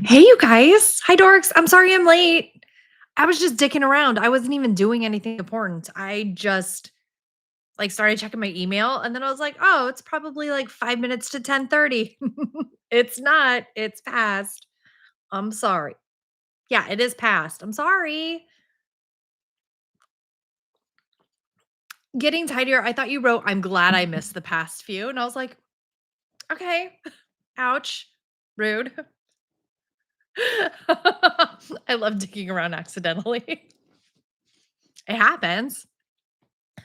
Hey, you guys. Hi, dorks. I'm sorry I'm late. I was just dicking around. I wasn't even doing anything important. I just started checking my email and then I was like, "Oh, it's probably like 5 minutes to 10:30." It's not. It's past. I'm sorry. Yeah, it is past. I'm sorry. Getting tidier. I thought you wrote, "I'm glad I missed the past few." And I was like, "Okay. Ouch. Rude." I love digging around accidentally. It happens.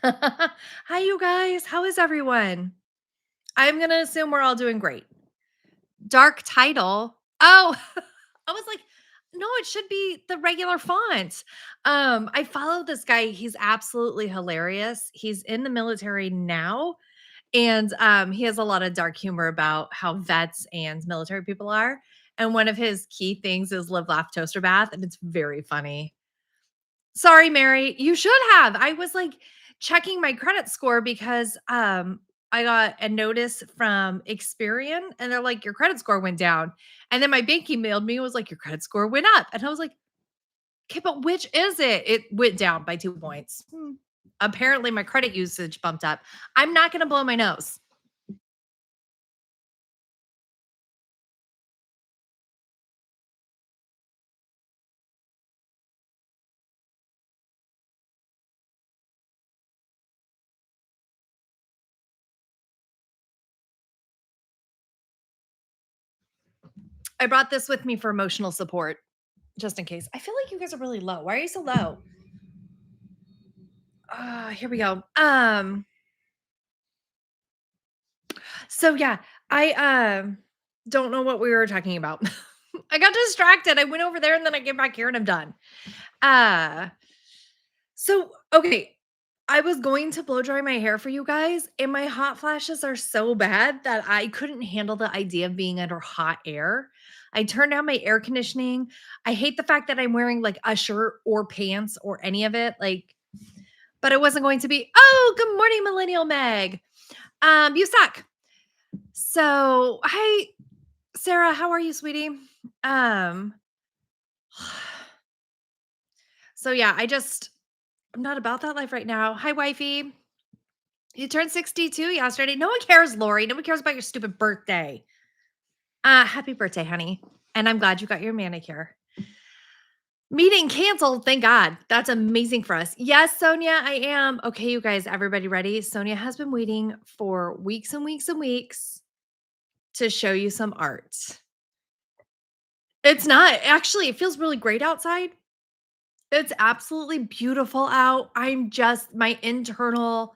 Hi, you guys. How is everyone? I'm going to assume we're all doing great. Dark title. Oh, I was like, no, it should be the regular font. I follow this guy. He's absolutely hilarious. He's in the military now. And he has a lot of dark humor about how vets and military people are. And one of his key things is live, laugh, toaster, bath. And it's very funny. Sorry, Mary. You should have. I was, like, checking my credit score because, I got a notice from Experian, and they're like, "Your credit score went down." And then my bank emailed me and was like, "Your credit score went up." And I was like, "Okay, but which is it?" It went down by 2 points. Apparently, my credit usage bumped up. I'm not gonna blow my nose. I brought this with me for emotional support, just in case. I feel like you guys are really low. Why are you so low? Here we go. So yeah, I don't know what we were talking about. I got distracted. I went over there and then I came back here and I'm done. Uh so okay. I was going to blow dry my hair for you guys, and my hot flashes are so bad that I couldn't handle the idea of being under hot air. I turned down my air conditioning. I hate the fact that I'm wearing like a shirt or pants or any of it. But it wasn't going to be, oh, good morning, Millennial Meg. You suck. So hi, Sarah, how are you, sweetie? Um, so yeah, I'm not about that life right now. Hi, wifey. You turned 62 yesterday. No one cares, Lori. No one cares about your stupid birthday. Happy birthday, honey. And I'm glad you got your manicure. Meeting canceled. Thank God. That's amazing for us. Yes, Sonia, I am. Okay, you guys, everybody ready? Sonia has been waiting for weeks and weeks and weeks to show you some art. It's not actually, it feels really great outside. It's absolutely beautiful out. I'm just my internal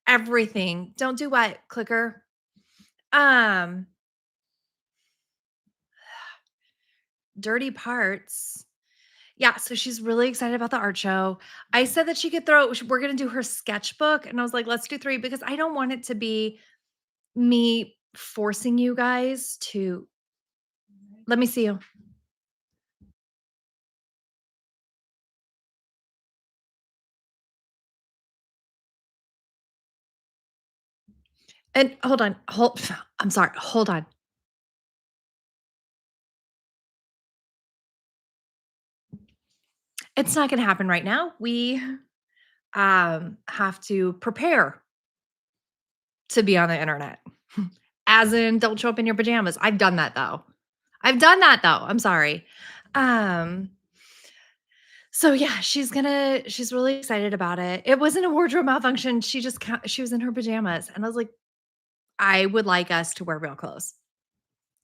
everything. Don't do what, clicker? Um, dirty parts. Yeah, so she's really excited about the art show. I said that she could we're gonna do her sketchbook, and I was like, let's do 3 because I don't want it to be me forcing you guys to let me see you. And hold on, I'm sorry, hold on. It's not gonna happen right now. We have to prepare to be on the internet. As in, don't show up in your pajamas. I've done that though. I've done that though. I'm sorry. Um, so yeah, she's really excited about it. It wasn't a wardrobe malfunction. She was in her pajamas. And I was like, I would like us to wear real clothes.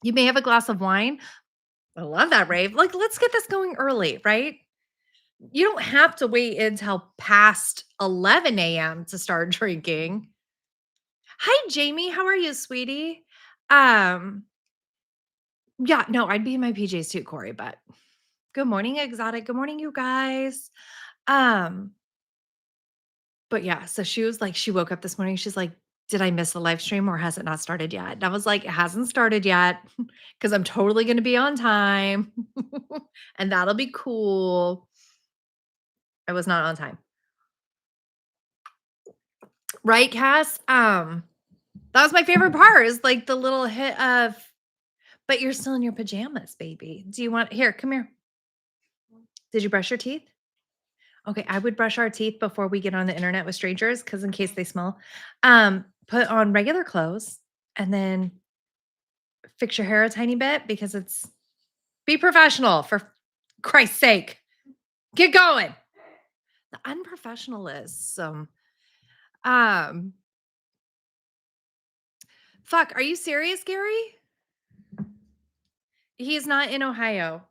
You may have a glass of wine. I love that, rave. Like, let's get this going early, right? You don't have to wait until past 11 a.m. to start drinking. Hi, Jamie. How are you, sweetie? Um, yeah, no, I'd be in my PJs too, Corey, but good morning, exotic. Good morning, you guys. Um, but yeah, so she was like, she woke up this morning. She's like, did I miss the live stream or has it not started yet? And I was like, it hasn't started yet because I'm totally going to be on time and that'll be cool. I was not on time. Right, Cass? That was my favorite part is like the little hit of But you're still in your pajamas, baby. Do you want here, come here. Did you brush your teeth? Okay, I would brush our teeth before we get on the internet with strangers, because in case they smell. Put on regular clothes and then fix your hair a tiny bit because it's be professional for Christ's sake. Get going. The unprofessionalism. Um, fuck, are you serious, Gary? He is not in Ohio.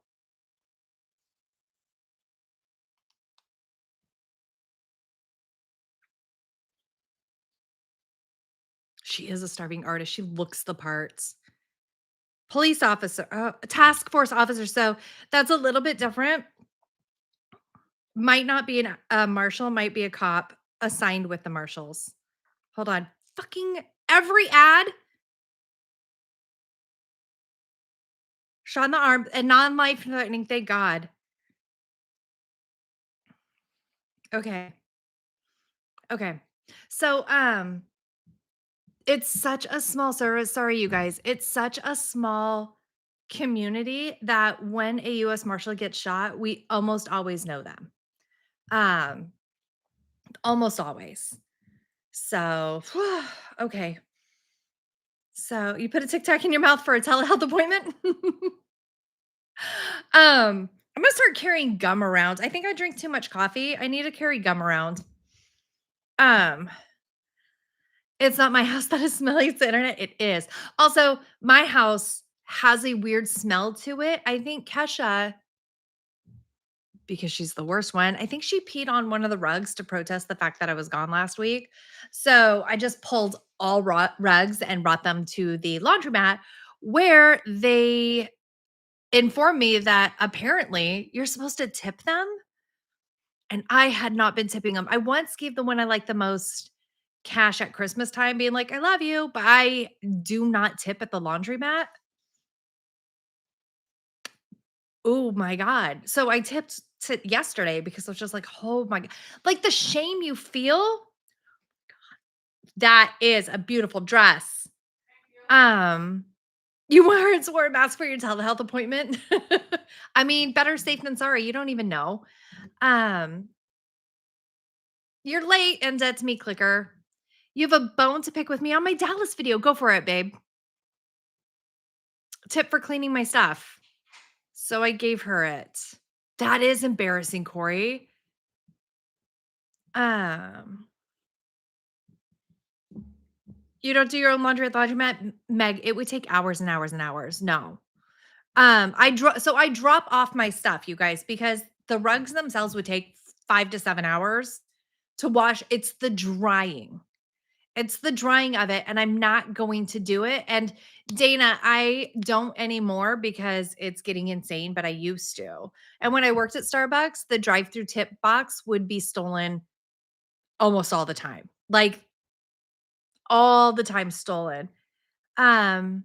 She is a starving artist. She looks the parts. Police officer, task force officer. So that's a little bit different. Might not be a marshal, might be a cop assigned with the marshals. Hold on. Fucking every ad, shot in the arm and non-life threatening, thank God. Okay. Okay. So, it's such a small service. Sorry, you guys. It's such a small community that when a US Marshal gets shot, we almost always know them. Um, Almost always. So, okay. So you put a Tic Tac in your mouth for a telehealth appointment? I'm gonna start carrying gum around. I think I drink too much coffee. I need to carry gum around. Um, it's not my house that is smelly, it's the internet. It is. Also, my house has a weird smell to it. I think Kesha, because she's the worst one, I think she peed on one of the rugs to protest the fact that I was gone last week. So I just pulled all rugs and brought them to the laundromat where they informed me that apparently you're supposed to tip them. And I had not been tipping them. I once gave the one I like the most cash at Christmas time, being like, I love you, but I do not tip at the laundromat. Oh my God. So I tipped yesterday because I was just like, oh my God. Like the shame you feel, that is a beautiful dress. Um, you wore a mask for your telehealth appointment. I mean, better safe than sorry. You don't even know. Um, you're late, and that's me, clicker. You have a bone to pick with me on my Dallas video. Go for it, babe. Tip for cleaning my stuff. So I gave her it. That is embarrassing, Corey. Um, you don't do your own laundry at the laundromat, Meg? It would take hours and hours and hours. No. I drop off my stuff, you guys, because the rugs themselves would take 5 to 7 hours to wash. It's the drying. It's the drying of it, and I'm not going to do it. And Dana, I don't anymore because it's getting insane, but I used to. And when I worked at Starbucks, the drive-through tip box would be stolen almost all the time. Like all the time stolen. Um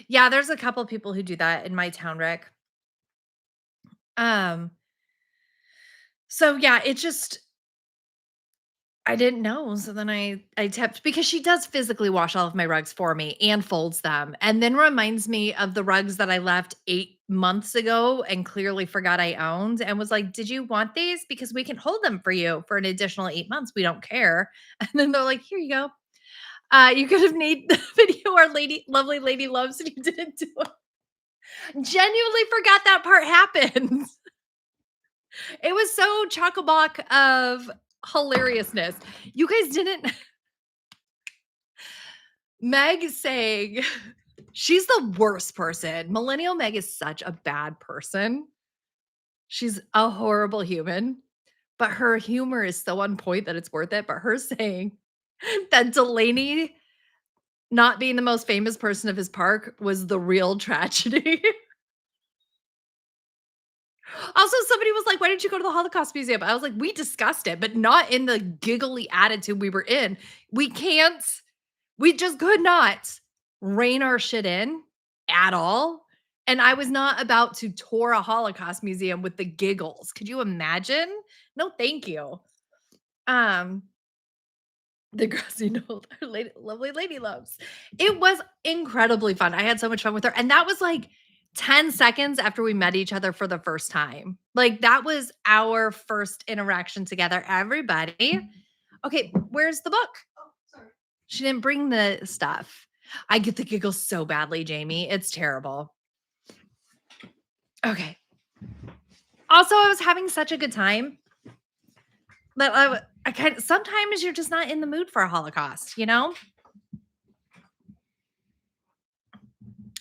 yeah, there's a couple people who do that in my town, Rick. Um so yeah, it just I didn't know, so then I tipped because she does physically wash all of my rugs for me and folds them, and then reminds me of the rugs that I left 8 months ago and clearly forgot I owned and was like, "Did you want these? Because we can hold them for you for an additional 8 months, we don't care." And then they're like, "Here you go. You could have made the video our lovely lady loves and you didn't do it." Genuinely forgot that part happened. It was so chock-a-block of hilariousness. You guys didn't Meg saying she's the worst person. Millennial Meg is such a bad person. She's a horrible human, but her humor is so on point that it's worth it. But her saying that Delaney not being the most famous person of his park was the real tragedy. Also, somebody was like, "Why didn't you go to the Holocaust Museum?" I was like, "We discussed it, but not in the giggly attitude we were in. We can't we just could not rein our shit in at all." And I was not about to tour a Holocaust museum with the giggles. Could you imagine? No, thank you. Um, The grassy knoll, our lovely lady loves. It was incredibly fun. I had so much fun with her, and that was, like, 10 seconds after we met each other for the first time. Like, that was our first interaction together. Everybody okay, where's the book? Oh, sorry. She didn't bring the stuff. I get the giggles so badly, Jamie. It's terrible. Okay. Also, I was having such a good time, but I kind of sometimes you're just not in the mood for a Holocaust, you know?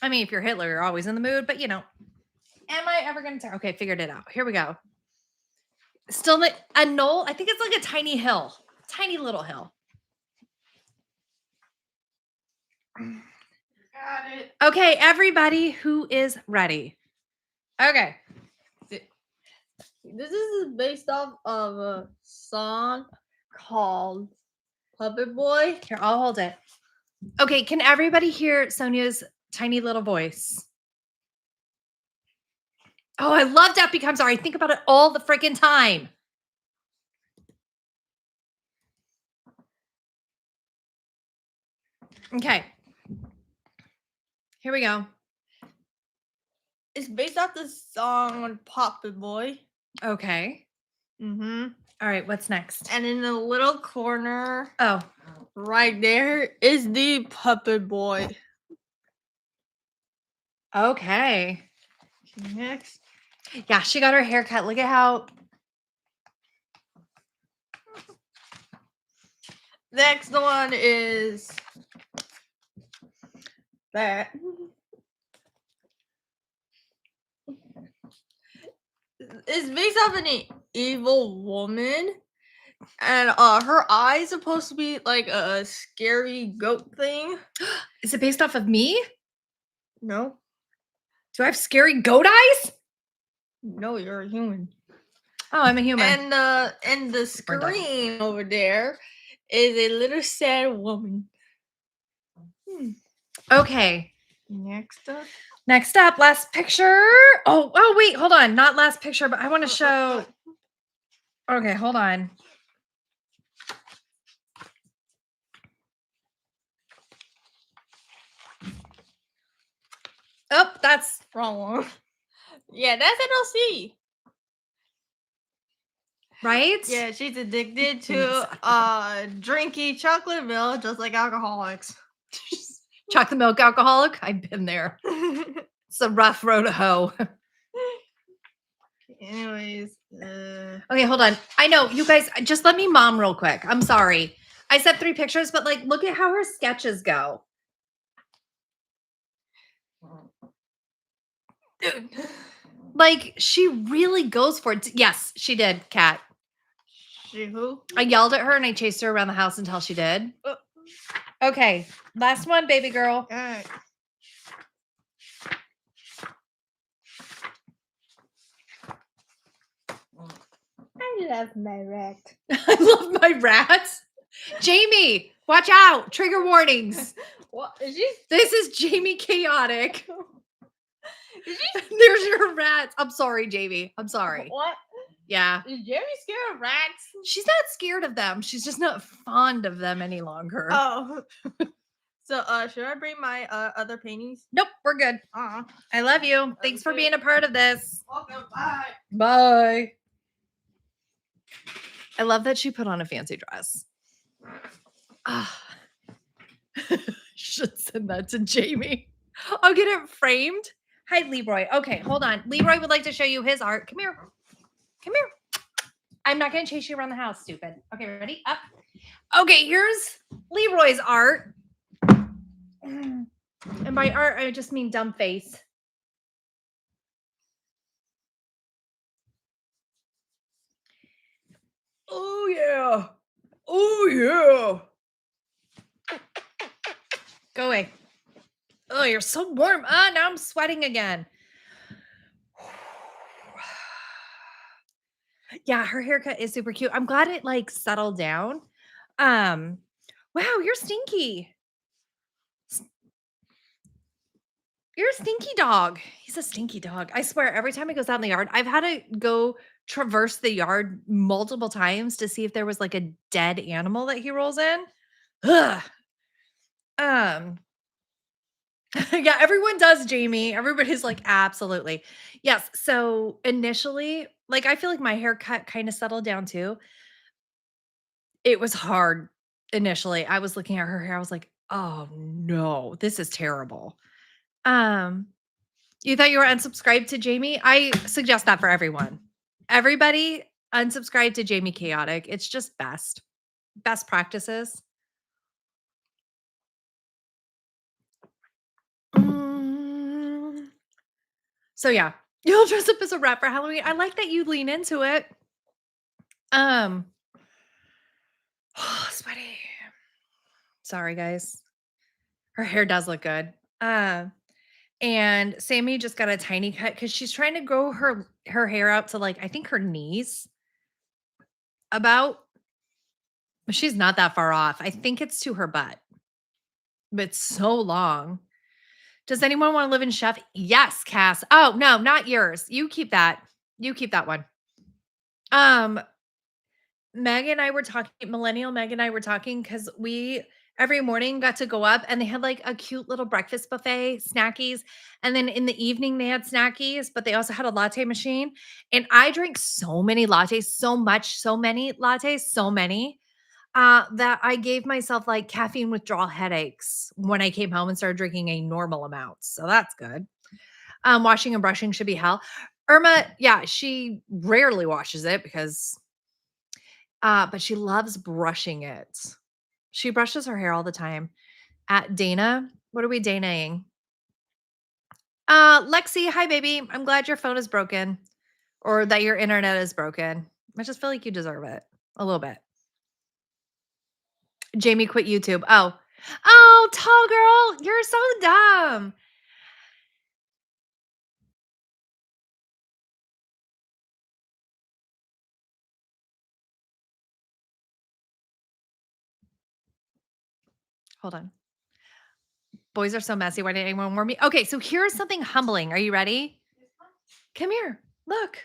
I mean, if you're Hitler, you're always in the mood, but am I ever going to? Okay, figured it out. Here we go. Still a knoll. I think it's like a tiny hill, tiny little hill. Got it. Okay, everybody who is ready. Okay. This is based off of a song called Puppet Boy. Here, I'll hold it. Okay, can everybody hear Sonia's tiny little voice? Oh, I love Death Becomes Our. I think about it all the freaking time. Okay. Here we go. It's based off the song Puppet Boy. Okay. Mm-hmm. All right, what's next? And in the little corner, Oh, right there, is the Puppet Boy. okay. Next. Yeah, she got her haircut. Look at how. Next one is that. It's based off an evil woman, and her eyes supposed to be like a scary goat thing. Is it based off of me? No, Do I have scary goat eyes? no, you're a human. Oh, I'm a human. And the screen over there is a little sad woman. Okay. Next Next up. up, last picture. Oh, wait, hold on. Not last picture, but I want to show. Okay, hold on. Oh, that's Wrong one. Yeah, that's NLC. right. Yeah, she's addicted to drinking chocolate milk just like alcoholics. Chocolate milk alcoholic. I've been there. It's a rough road to hoe. Anyways, Okay, hold on. I know you guys. Just let me mom real quick. I'm sorry. I said 3 pictures, but like, look at how her sketches go. Like, she really goes for it. Yes, she did, Kat. she who? I yelled at her and I chased her around the house until she did. Okay, last one, baby girl. All right. I love my rat. I love my rats. Jamie, watch out. Trigger warnings. What is she? This is Jamie Chaotic. Is she? There's your rats. I'm sorry, Jamie. I'm sorry. What? Yeah. Is Jerry scared of rats? She's not scared of them. She's just not fond of them any longer. Oh. So, should I bring my other paintings? Nope, we're good. I love you. Thanks for Okay. being a part of this. Welcome. Bye. Bye. I love that she put on a fancy dress. Ah. Should send that to Jamie. I'll get it framed. Hi, Leroy. Okay, hold on. Leroy would like to show you his art. Come here. Come here. I'm not going to chase you around the house, stupid. Okay, ready? Up. Okay, here's Leroy's art. And by art, I just mean dumb face. Oh, yeah. Oh, yeah. Go away. Oh, you're so warm. Now I'm sweating again. Yeah, her haircut is super cute. I'm glad it like settled down. Wow, you're stinky. You're a stinky dog. He's a stinky dog. I swear, every time he goes out in the yard, I've had to go traverse the yard multiple times to see if there was like a dead animal that he rolls in. Ugh. Um, yeah, everyone does, Jamie. Everybody's like, absolutely. Yes. So initially, like, I feel like my haircut kind of settled down too. It was hard initially. I was looking at her hair. I was like, oh no, this is terrible. Um, you thought you were unsubscribed to Jamie? I suggest that for everyone. Everybody unsubscribe to Jamie Chaotic. It's just best. Best practices. Mm, so yeah, you'll dress up as a rat for Halloween. I like that you lean into it. Um, sweaty. Sorry, guys. Her hair does look good. And Sammy just got a tiny cut because she's trying to grow her hair out to like I think her knees. About she's not that far off. I think it's to her butt, but it's so long. Does anyone want to live in Chef? Yes, Cass. Oh no, not yours. You keep that. You keep that one. Um, Meg and I were talking, Millennial Meg and I were talking because we every morning got to go up and they had like a cute little breakfast buffet, snackies. And then in the evening, they had snackies, but they also had a latte machine. And I drank so many lattes, so much, so many lattes, so many that I gave myself like caffeine withdrawal headaches when I came home and started drinking a normal amount. So that's good. Washing and brushing should be hell. Irma, yeah, she rarely washes it because but she loves brushing it. She brushes her hair all the time. At Dana, what are we Danaing? Lexi, hi baby. I'm glad your phone is broken or that your internet is broken. I just feel like you deserve it a little bit. Jamie quit YouTube. Oh. Oh, tall girl, you're so dumb. Hold on. Boys are so messy. Why didn't anyone warn me? Okay, so here's something humbling. Are you ready? Come here. Look.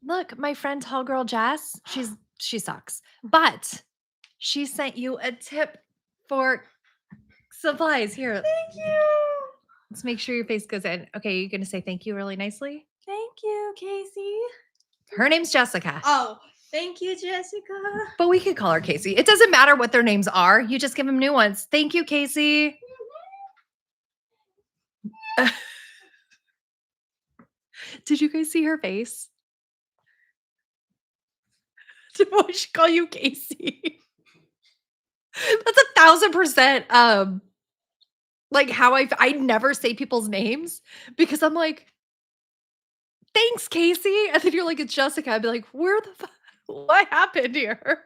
Look, my friend tall girl Jess, she sucks. But she sent you a tip for supplies. Here, Thank you. let's make sure your face goes in. Okay, you're gonna say thank you really nicely. Thank you, Casey. Her name's Jessica, Oh, thank you, Jessica. but we could call her Casey. It doesn't matter what their names are. You just give them new ones. Thank you, Casey. Did you guys see her face? Why she call you Casey? That's 1,000% like how I never say people's names because I'm like, thanks, Casey. And then you're like, it's Jessica. I'd be like, where the fuck? What happened here?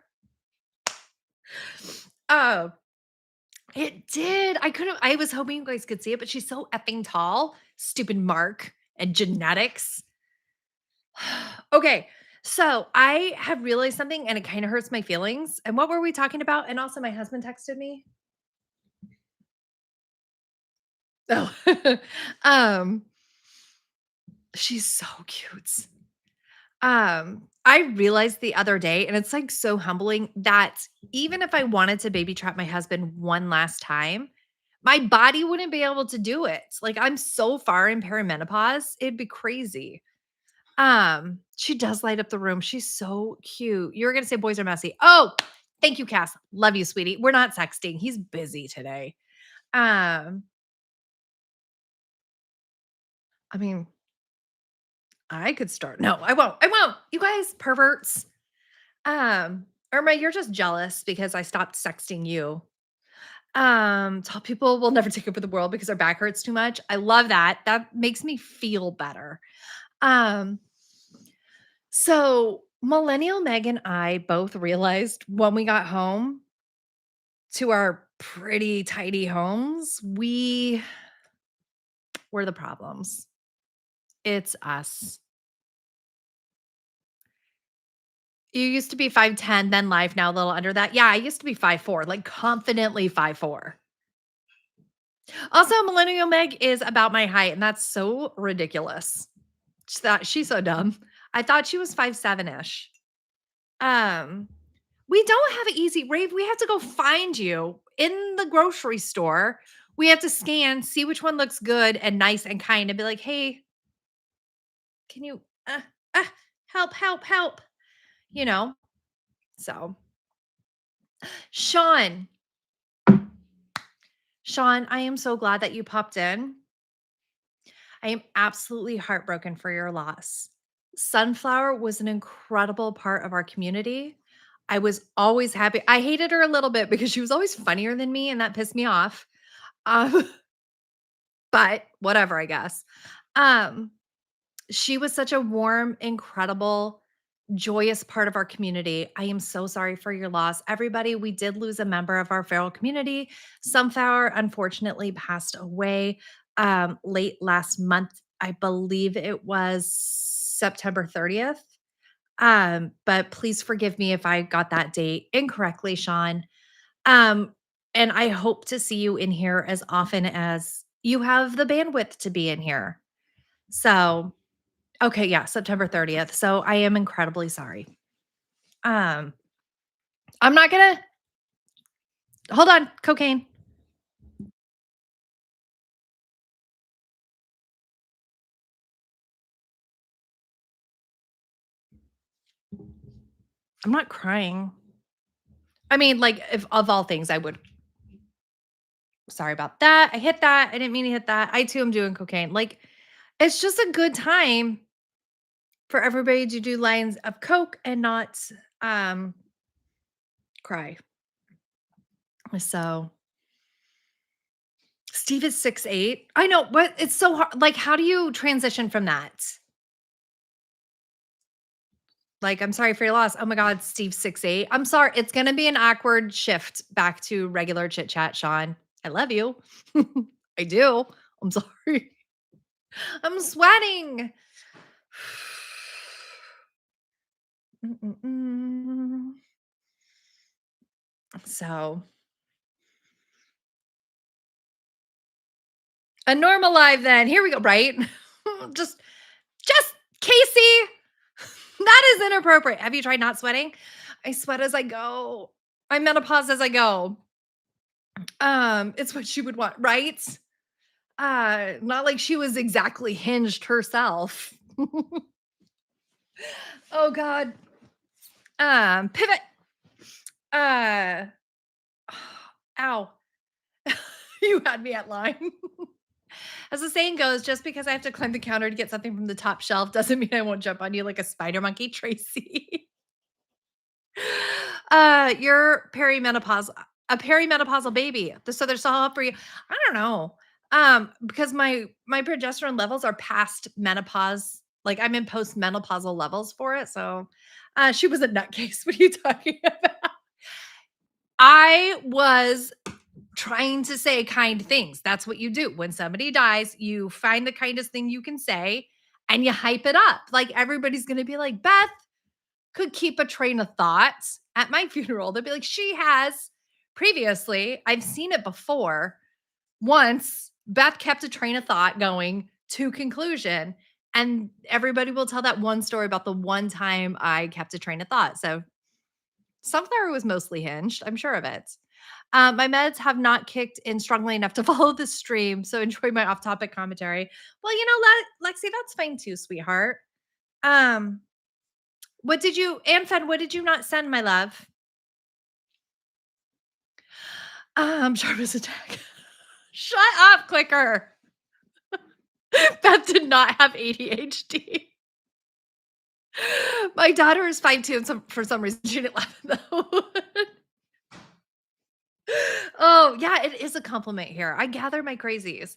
Uh, it did. I was hoping you guys could see it, but she's so effing tall. Stupid Mark and genetics. Okay. So I have realized something and it kind of hurts my feelings. And what were we talking about? And also my husband texted me. Oh, um, she's so cute. I realized the other day, and it's like so humbling that even if I wanted to baby trap my husband one last time, my body wouldn't be able to do it. Like I'm so far in perimenopause, it'd be crazy. She does light up the room. She's so cute. You were gonna say boys are messy. Oh, thank you, Cass. Love you, sweetie. We're not sexting. He's busy today. Um, I mean, I could start. No, I won't. I won't. You guys, perverts. Irma, you're just jealous because I stopped sexting you. Tall people will never take over the world because our back hurts too much. I love that. That makes me feel better. Um, so Millennial Meg and I both realized when we got home to our pretty tidy homes, we were the problems. It's us. You used to be 5'10", then live, now a little under that. Yeah, I used to be 5'4", like confidently 5'4". Also, Millennial Meg is about my height, and that's so ridiculous. She's so dumb. I thought she was 5'7" ish. Um, We don't have it easy, Rave. We have to go find you in the grocery store. We have to scan, see which one looks good and nice and kind, and be like, "Hey, can you uh, help, help, help?" You know? So, Sean, Sean, I am so glad that you popped in. I am absolutely heartbroken for your loss. Sunflower was an incredible part of our community. I was always happy. I hated her a little bit because she was always funnier than me, and that pissed me off. Um, but whatever, I guess. Um, she was such a warm, incredible, joyous part of our community. I am so sorry for your loss. Everybody, we did lose a member of our feral community. Sunflower unfortunately passed away late last month. I believe it was September 30th. But please forgive me if I got that date incorrectly, Sean. Um, and I hope to see you in here as often as you have the bandwidth to be in here. So, okay, yeah, September 30th. So I am incredibly sorry. Um, I'm not gonna hold on, cocaine. I'm not crying. I mean, like, if of all things, I would sorry about that. I hit that. I didn't mean to hit that. I too am doing cocaine. Like, it's just a good time for everybody to do lines of coke and not um cry. So Steve is 6'8". I know, but it's so hard. Like, how do you transition from that? Like, I'm sorry for your loss. Oh my God, Steve's 6'8". I'm sorry. It's gonna be an awkward shift back to regular chit chat, Sean. I love you. I do. I'm sorry. I'm sweating. Mm-mm-mm. So, a normal live then. Here we go, right? just just Casey. That is inappropriate. Have you tried not sweating? I sweat as I go. I menopause as I go. It's what she would want, right? Not like she was exactly hinged herself. Oh God. Pivot. Uh, ow. You had me at line. As the saying goes, just because I have to climb the counter to get something from the top shelf doesn't mean I won't jump on you like a spider monkey, Tracy. You're a perimenopausal baby. So they're still up for you. I don't know. Because my progesterone levels are past menopause. Like I'm in postmenopausal levels for it. So she was a nutcase. What are you talking about? I was trying to say kind things. That's what you do. When somebody dies, you find the kindest thing you can say and you hype it up. Like everybody's gonna be like, Beth could keep a train of thoughts at my funeral. They'll be like, she has previously, I've seen it before. Once Beth kept a train of thought going to conclusion, and everybody will tell that one story about the one time I kept a train of thought. So Sunflower was mostly hinged. I'm sure of it. My meds have not kicked in strongly enough to follow the stream, so enjoy my off-topic commentary. Well, Lexi, that's fine too, sweetheart. Um, what did you, Anfen, what did you not send, my love? Sharpest attack. Shut up, clicker. Beth did not have ADHD. My daughter is 5'2", and for some reason she didn't laugh at that. Oh, yeah, it is a compliment here. I gather my crazies.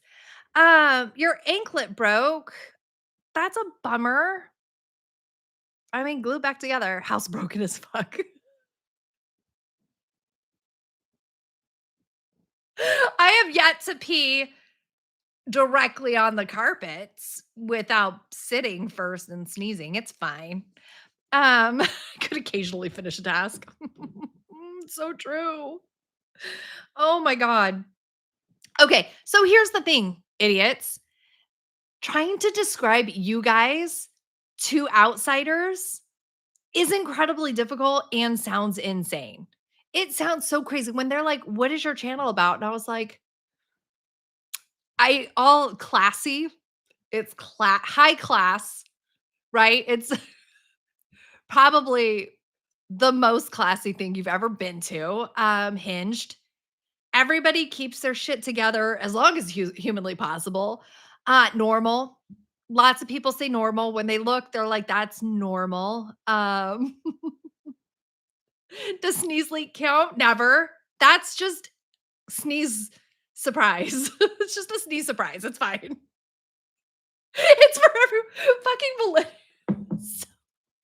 Your anklet broke. That's a bummer. I mean, glue back together. House broken as fuck. I have yet to pee directly on the carpets without sitting first and sneezing. It's fine. Could occasionally finish a task. So true. Oh my God. Okay, so here's the thing, idiots. Trying to describe you guys to outsiders is incredibly difficult and sounds insane. It sounds so crazy when they're like, "What is your channel about?" And I was like, I all classy. It's high class, right? It's probably the most classy thing you've ever been to, hinged. Everybody keeps their shit together as long as humanly possible. Normal. Lots of people say normal. When they look, they're like, "That's normal." Does sneeze leak count? Never. That's just sneeze surprise. It's just a sneeze surprise. It's fine. It's for every fucking millennials.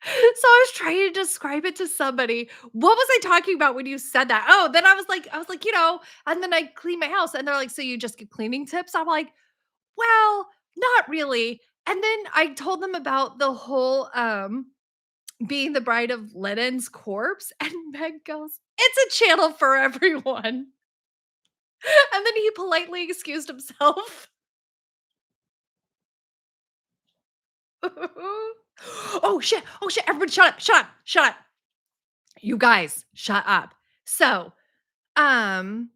So I was trying to describe it to somebody. What was I talking about when you said that? Oh, then I was like, and then I clean my house and they're like, "So you just give cleaning tips?" I'm like, "Well, not really." And then I told them about the whole being the bride of Lennon's corpse and Meg goes, "It's a channel for everyone." And then he politely excused himself. Oh shit. Oh shit. Everybody shut up. Shut up. Shut up. You guys, shut up. So, um,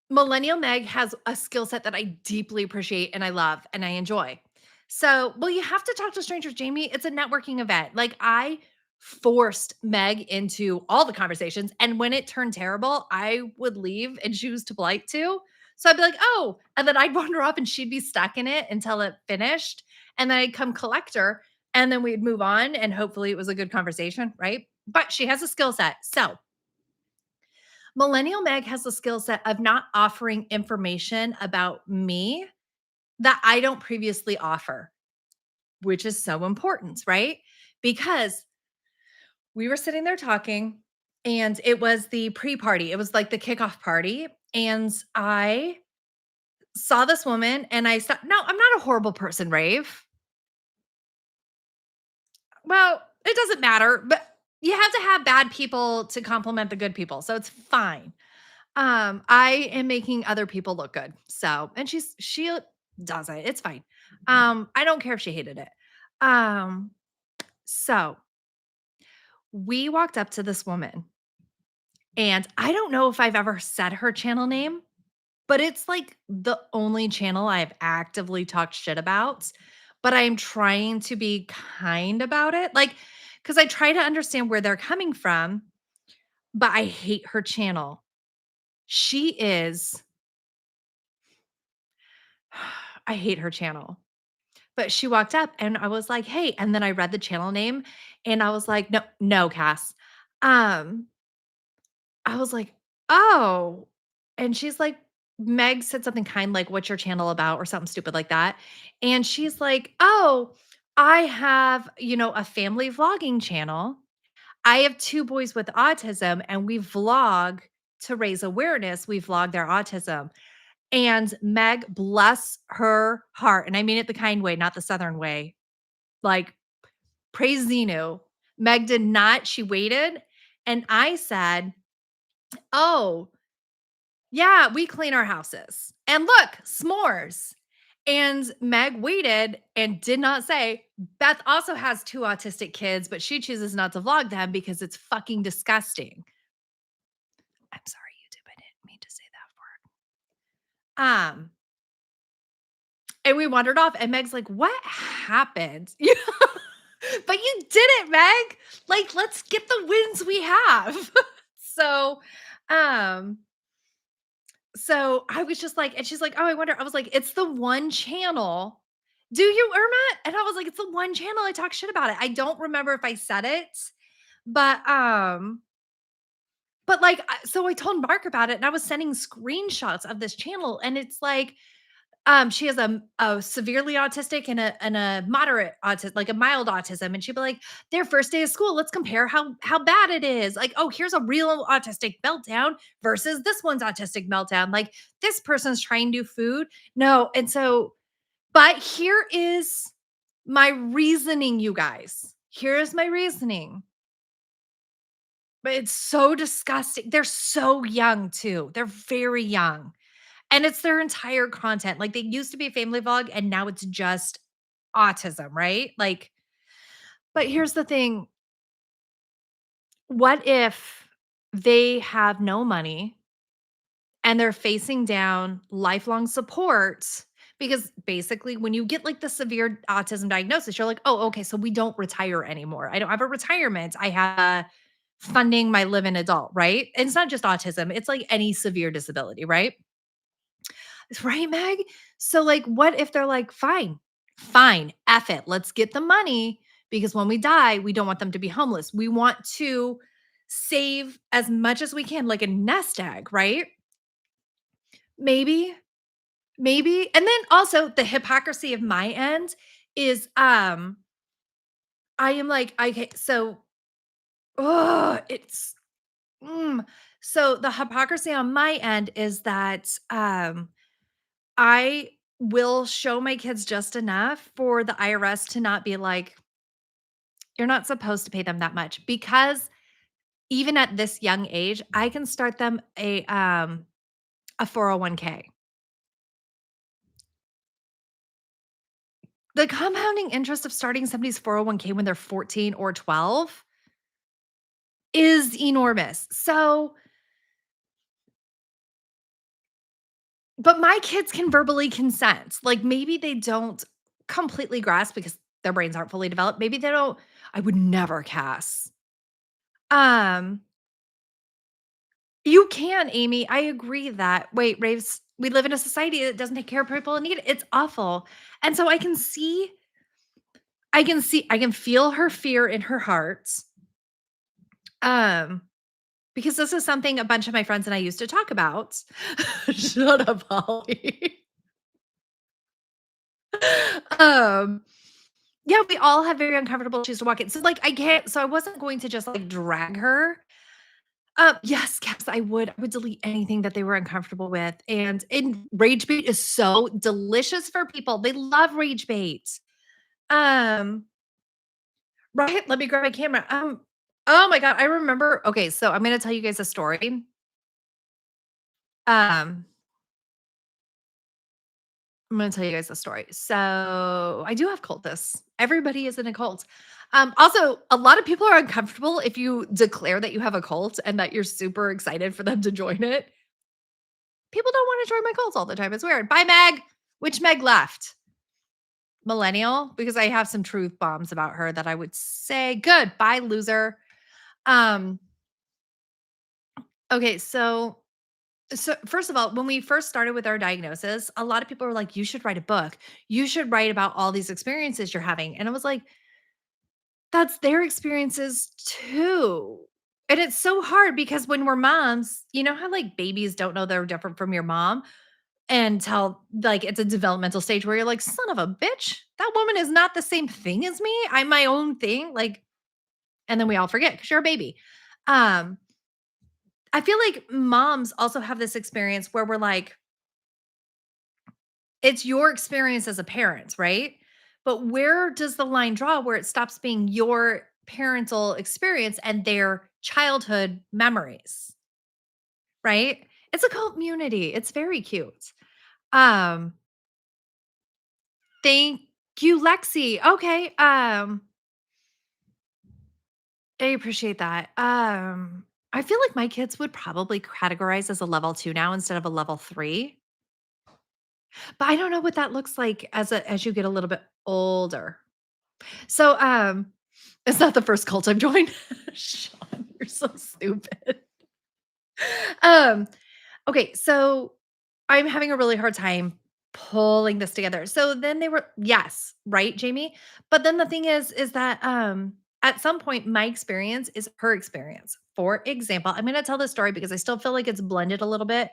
Millennial Meg has a skill set that I deeply appreciate and I love and I enjoy. So, well, you have to talk to strangers, Jamie. It's a networking event. Like I forced Meg into all the conversations. And when it turned terrible, I would leave and choose to polite too. So I'd be like, oh, and then I'd wander off and she'd be stuck in it until it finished. And then I'd come collect her and then we'd move on. And hopefully it was a good conversation, right? But she has a skill set. So Millennial Meg has the skill set of not offering information about me that I don't previously offer, which is so important, right? Because we were sitting there talking and it was the pre-party. It was like the kickoff party. And I saw this woman and I said, no, I'm not a horrible person, Rave. Well, it doesn't matter, but you have to have bad people to compliment the good people. So it's fine. I am making other people look good. So, and she does it. It's fine. I don't care if she hated it. Um, so we walked up to this woman, and I don't know if I've ever said her channel name, but it's like the only channel I've actively talked shit about. But I'm trying to be kind about it. Like, because I try to understand where they're coming from, but I hate her channel. She is I hate her channel. But she walked up and I was like, "Hey," and then I read the channel name and I was like, "No, no, Cass." Um, I was like, "Oh." And she's like, Meg said something kind like, "What's your channel about?" or something stupid like that. And she's like, "Oh, I have, a family vlogging channel. I have 2 boys with autism and we vlog to raise awareness. We vlog their autism." And Meg, bless her heart, and I mean it the kind way, not the Southern way, like, praise Xenu. Meg did not, she waited, and I said, "Oh, yeah, we clean our houses. And look, s'mores." And Meg waited and did not say, "Beth also has 2 autistic kids, but she chooses not to vlog them because it's fucking disgusting." I'm sorry, YouTube, I didn't mean to say that word. And we wandered off, and Meg's like, "What happened?" But you did it, Meg. Like, let's get the wins we have. So, um, so I was just like and she's like, "Oh, I wonder." I was like, "It's the one channel." "Do you, Irma?" And I was like, "It's the one channel I talk shit about it." I don't remember if I said it, but, like, so I told Mark about it, and I was sending screenshots of this channel, and it's like, she has a severely autistic and a moderate autism, like a mild autism, and she'd be like, "Their first day of school, let's compare how bad it is. Like, oh, here's a real autistic meltdown versus this one's autistic meltdown. Like, this person's trying new food." No, and so, but here is my reasoning, you guys. Here's my reasoning. But it's so disgusting. They're so young too. They're very young. And it's their entire content. Like, they used to be a family vlog and now it's just autism, right? Like, But here's the thing, what if they have no money and they're facing down lifelong support? Because basically, when you get like the severe autism diagnosis, you're like, oh, okay, so we don't retire anymore. I don't have a retirement. I have funding my live in adult, right? And it's not just autism, it's like any severe disability, right? Right, Meg? So, like, what if they're like, fine, fine, F it. Let's get the money because when we die, we don't want them to be homeless. We want to save as much as we can, like a nest egg, right? Maybe, maybe. And then also the hypocrisy of my end is I am like, okay, so it's mm. So the hypocrisy on my end is that I will show my kids just enough for the IRS to not be like, "You're not supposed to pay them that much," because even at this young age, I can start them a 401k. The compounding interest of starting somebody's 401k when they're 14 or 12 is enormous. So, but my kids can verbally consent. Like, maybe they don't completely grasp because their brains aren't fully developed. Maybe they don't. I would never, Cass. Um, You can, Amy. I agree that wait, raves we live in a society that doesn't take care of people in need. It's awful. And so I can feel her fear in her heart. Um, because this is something a bunch of my friends and I used to talk about. Shut up, Holly. um, yeah, we all have very uncomfortable shoes to walk in. So like I can't so I wasn't going to just like drag her. Yes, Caps, I would delete anything that they were uncomfortable with, and rage bait is so delicious for people. They love rage bait. Um, right? Let me grab my camera. Oh my god, I remember okay, so I'm gonna tell you guys a story. Um, I'm gonna tell you guys a story. So I do have cultists. Everybody is in a cult. Also, a lot of people are uncomfortable if you declare that you have a cult and that you're super excited for them to join it. People don't wanna join my cults all the time, it's weird. Bye, Meg. Which Meg left? Millennial? Because I have some truth bombs about her that I would say, "Good, bye, loser." Um, okay, so first of all, when we first started with our diagnosis, a lot of people were like, "You should write a book. You should write about all these experiences you're having." And I was like, "That's their experiences too." And it's so hard because when we're moms, you know how, like, babies don't know they're different from your mom? Until, like, it's a developmental stage where you're like, "Son of a bitch, that woman is not the same thing as me. I'm my own thing." Like, and then we all forget because 'cause you're a baby. Um, I feel like moms also have this experience where we're like, it's your experience as a parent, right? But where does the line draw where it stops being your parental experience and their childhood memories, right? It's a cult community. It's very cute. Um, thank you, Lexi. Okay. I appreciate that. I feel like my kids would probably categorize as a level 2 now instead of a level 3, but I don't know what that looks like as you get a little bit older. So, it's not the first cult I've joined. Sean, you're so stupid. Um, okay, so I'm having a really hard time pulling this together. So then they were yes, right, Jamie? But then the thing is that at some point my experience is her experience. For example, I'm going to tell this story because I still feel like it's blended a little bit.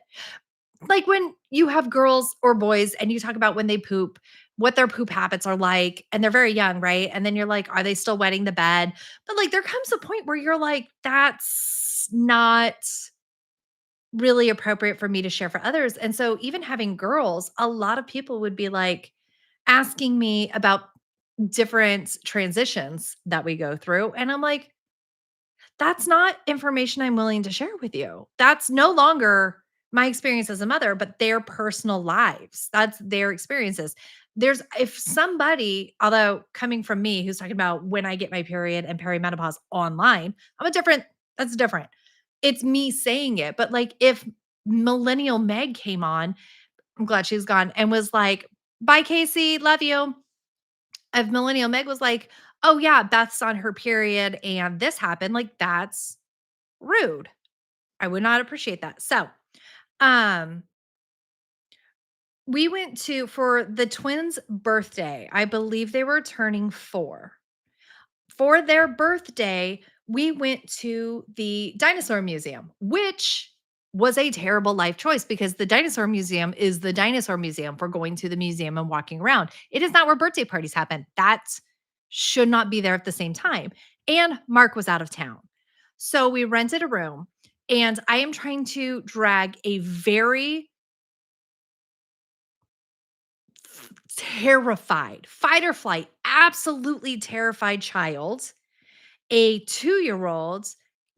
Like when you have girls or boys and you talk about when they poop, what their poop habits are like, and they're very young, right? And then you're like, are they still wetting the bed? But like there comes a point where you're like, that's not really appropriate for me to share for others. And so even having girls, a lot of people would be like asking me about different transitions that we go through. And I'm like, that's not information I'm willing to share with you. That's no longer my experience as a mother, but their personal lives. That's their experiences. There's if somebody, although coming from me who's talking about when I get my period and perimenopause online, I'm a different that's different. It's me saying it, but, like, if Millennial Meg came on, I'm glad she's gone, and was like, "Bye, Casey, love you." If Millennial Meg was like, "Oh, yeah, Beth's on her period and this happened," like, that's rude. I would not appreciate that. So, um, we went to for the twins' birthday, I believe they were turning 4. For their birthday, we went to the dinosaur museum, which was a terrible life choice because the dinosaur museum is the dinosaur museum for going to the museum and walking around. It is not where birthday parties happen. That should not be there at the same time. And Mark was out of town. So we rented a room, and I am trying to drag a very terrified, fight or flight, absolutely terrified child, a 2-year-old,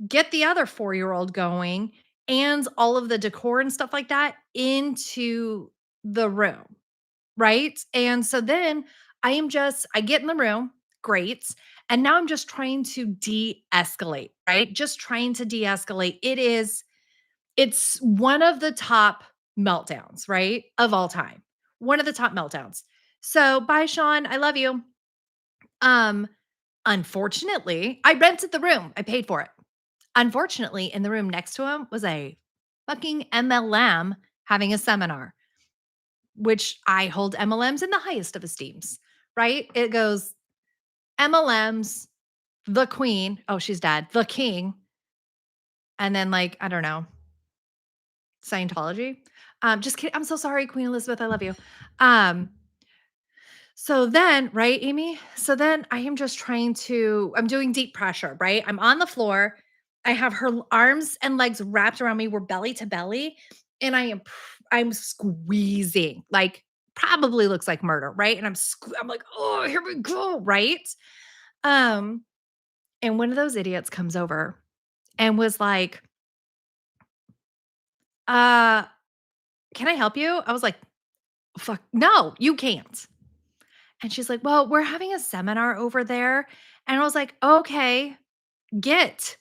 get the other 4-year-old going, and all of the decor and stuff like that into the room, right? And so then I get in the room, great. And now I'm just trying to de-escalate, right? Just trying to de-escalate. It's one of the top meltdowns, right? Of all time. One of the top meltdowns. So bye, Sean. I love you. Um, Unfortunately, I rented the room. I paid for it. Unfortunately, in the room next to him was a fucking MLM having a seminar, which I hold MLMs in the highest of esteems, right? It goes MLMs, the queen. Oh, she's dead. The king. And then, like, I don't know, Scientology. Just kidding. I'm so sorry, Queen Elizabeth. I love you. Um, So then, right, Amy? So then I am just I'm doing deep pressure, right? I'm on the floor. I have her arms and legs wrapped around me. We're belly to belly. And I'm squeezing, like probably looks like murder, right? And I'm like, oh, here we go, right? Um, and one of those idiots comes over and was like, uh, can I help you? I was like, fuck, no, you can't. And she's like, "Well, we're having a seminar over there." And I was like, "Okay, get."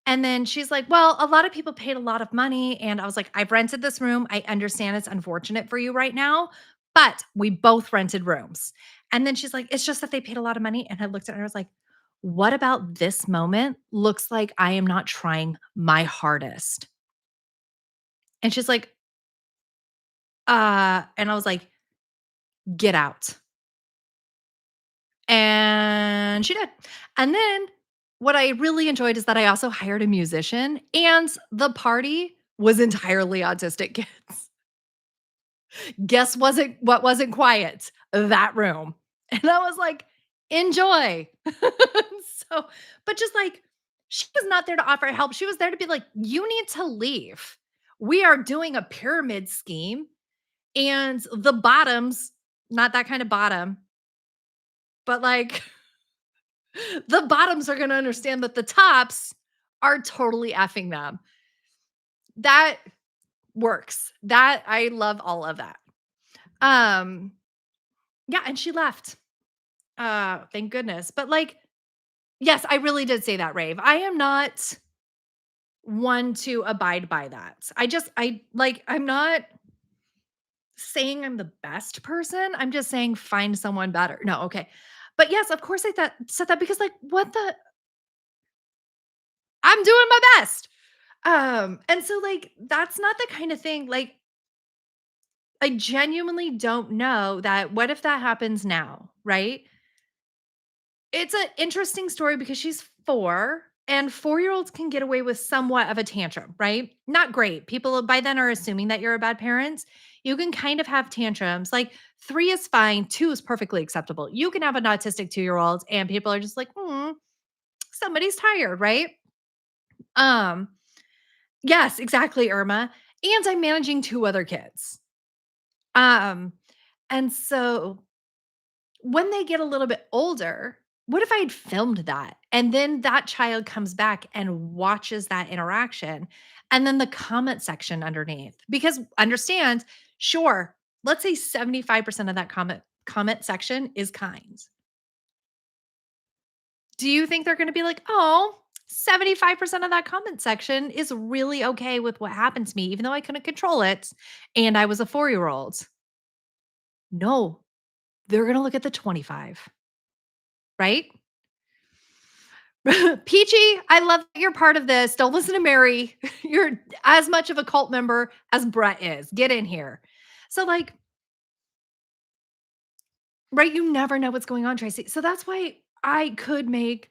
And then she's like, "Well, a lot of people paid a lot of money." And I was like, "I've rented this room. I understand it's unfortunate for you right now, but we both rented rooms." And then she's like, "It's just that they paid a lot of money." And I looked at her, I was like, "What about this moment looks like I am not trying my hardest?" And she's like, and I was like, "Get out." And she did. And then what I really enjoyed is that I also hired a musician, and the party was entirely autistic kids. Guess wasn't quiet? That room. And I was like, "Enjoy." So, but just like she was not there to offer help. She was there to be like, "You need to leave. We are doing a pyramid scheme, and the bottoms, not that kind of bottom, but like the bottoms are gonna understand that the tops are totally effing them." That works. That I love all of that. Um, yeah, and she left. Thank goodness. But like, yes, I really did say that, Rave. I am not one to abide by that. I'm not saying I'm the best person. I'm just saying find someone better. No, okay. But yes, of course I said that because like what the I'm doing my best. And so like that's not the kind of thing like I genuinely don't know that what if that happens now, right? It's an interesting story because she's 4 and 4-year-olds can get away with somewhat of a tantrum, right? Not great. People by then are assuming that you're a bad parent. You can kind of have tantrums. Like 3 is fine, 2 is perfectly acceptable. You can have an autistic 2-year-old and people are just like, somebody's tired, right?" Um, yes, exactly, Irma. And I'm managing 2 other kids. Um, and so when they get a little bit older, what if I had filmed that and then that child comes back and watches that interaction and then the comment section underneath? Because understand, sure, let's say 75% of that comment comment section is kind. Do you think they're gonna be like, "Oh, 75% of that comment section is really okay with what happened to me, even though I couldn't control it and I was a 4-year-old?" No, they're gonna look at the 25, right? Peachy, I love that you're part of this. Don't listen to Mary. You're as much of a cult member as Brett is. Get in here. So, like, right, you never know what's going on, Tracy. So that's why I could make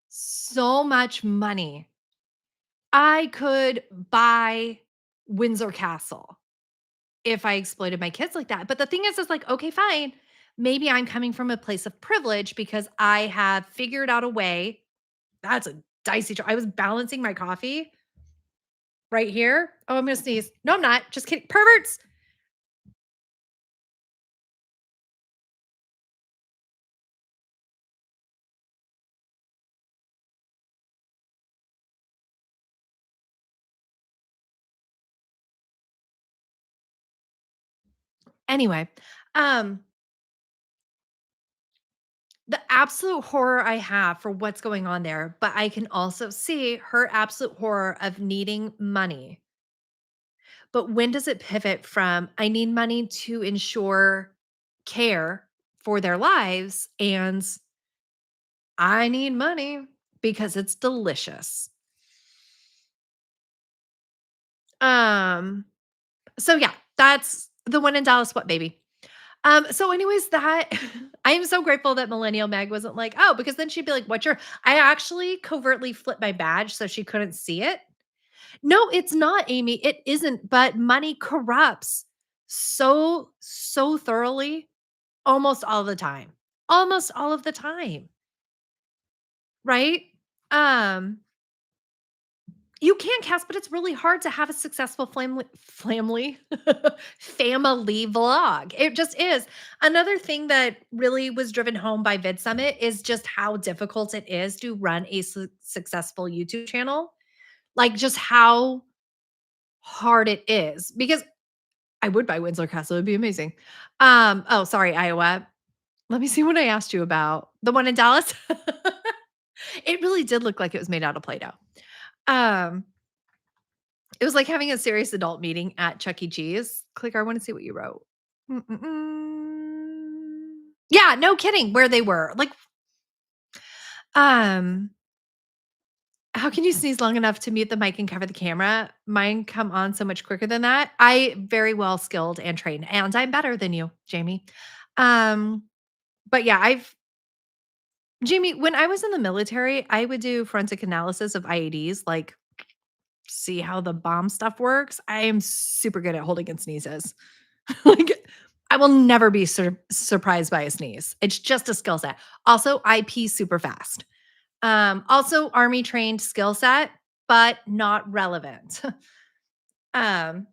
so much money. I could buy Windsor Castle if I exploited my kids like that. But the thing is like, okay, fine. Maybe I'm coming from a place of privilege because I have figured out a way. That's a dicey. I was balancing my coffee right here. Oh, I'm gonna sneeze. No, I'm not. Just kidding. Perverts. Anyway, um, the absolute horror I have for what's going on there, but I can also see her absolute horror of needing money. But when does it pivot from I need money to ensure care for their lives and I need money because it's delicious. Um, so yeah, that's the one in Dallas what baby. So anyways, that I am so grateful that Millennial Meg wasn't like, "Oh," because then she'd be like, "What's your" I actually covertly flipped my badge so she couldn't see it. No, it's not, Amy. It isn't, but money corrupts so thoroughly almost all the time. Almost all of the time, right? Um, you can cast, but it's really hard to have a successful family family vlog. It just is. Another thing that really was driven home by Vid Summit is just how difficult it is to run a successful YouTube channel. Like just how hard it is because I would buy Windsor Castle. It'd be amazing. Oh, sorry, Iowa. Let me see what I asked you about. The one in Dallas? It really did look like it was made out of Play-Doh. Um, it was like having a serious adult meeting at Chuck E. Cheese. Clicker, I want to see what you wrote. Mm-mm-mm. Yeah, no kidding. Where they were. Like, um, how can you sneeze long enough to mute the mic and cover the camera? Mine come on so much quicker than that. I very well skilled and trained, and I'm better than you, Jamie. Um, but yeah, Jamie, when I was in the military, I would do forensic analysis of IEDs, like see how the bomb stuff works. I am super good at holding in sneezes. Like, I will never be surprised by a sneeze. It's just a skill set. Also, I pee super fast. Also army trained skill set, but not relevant. um,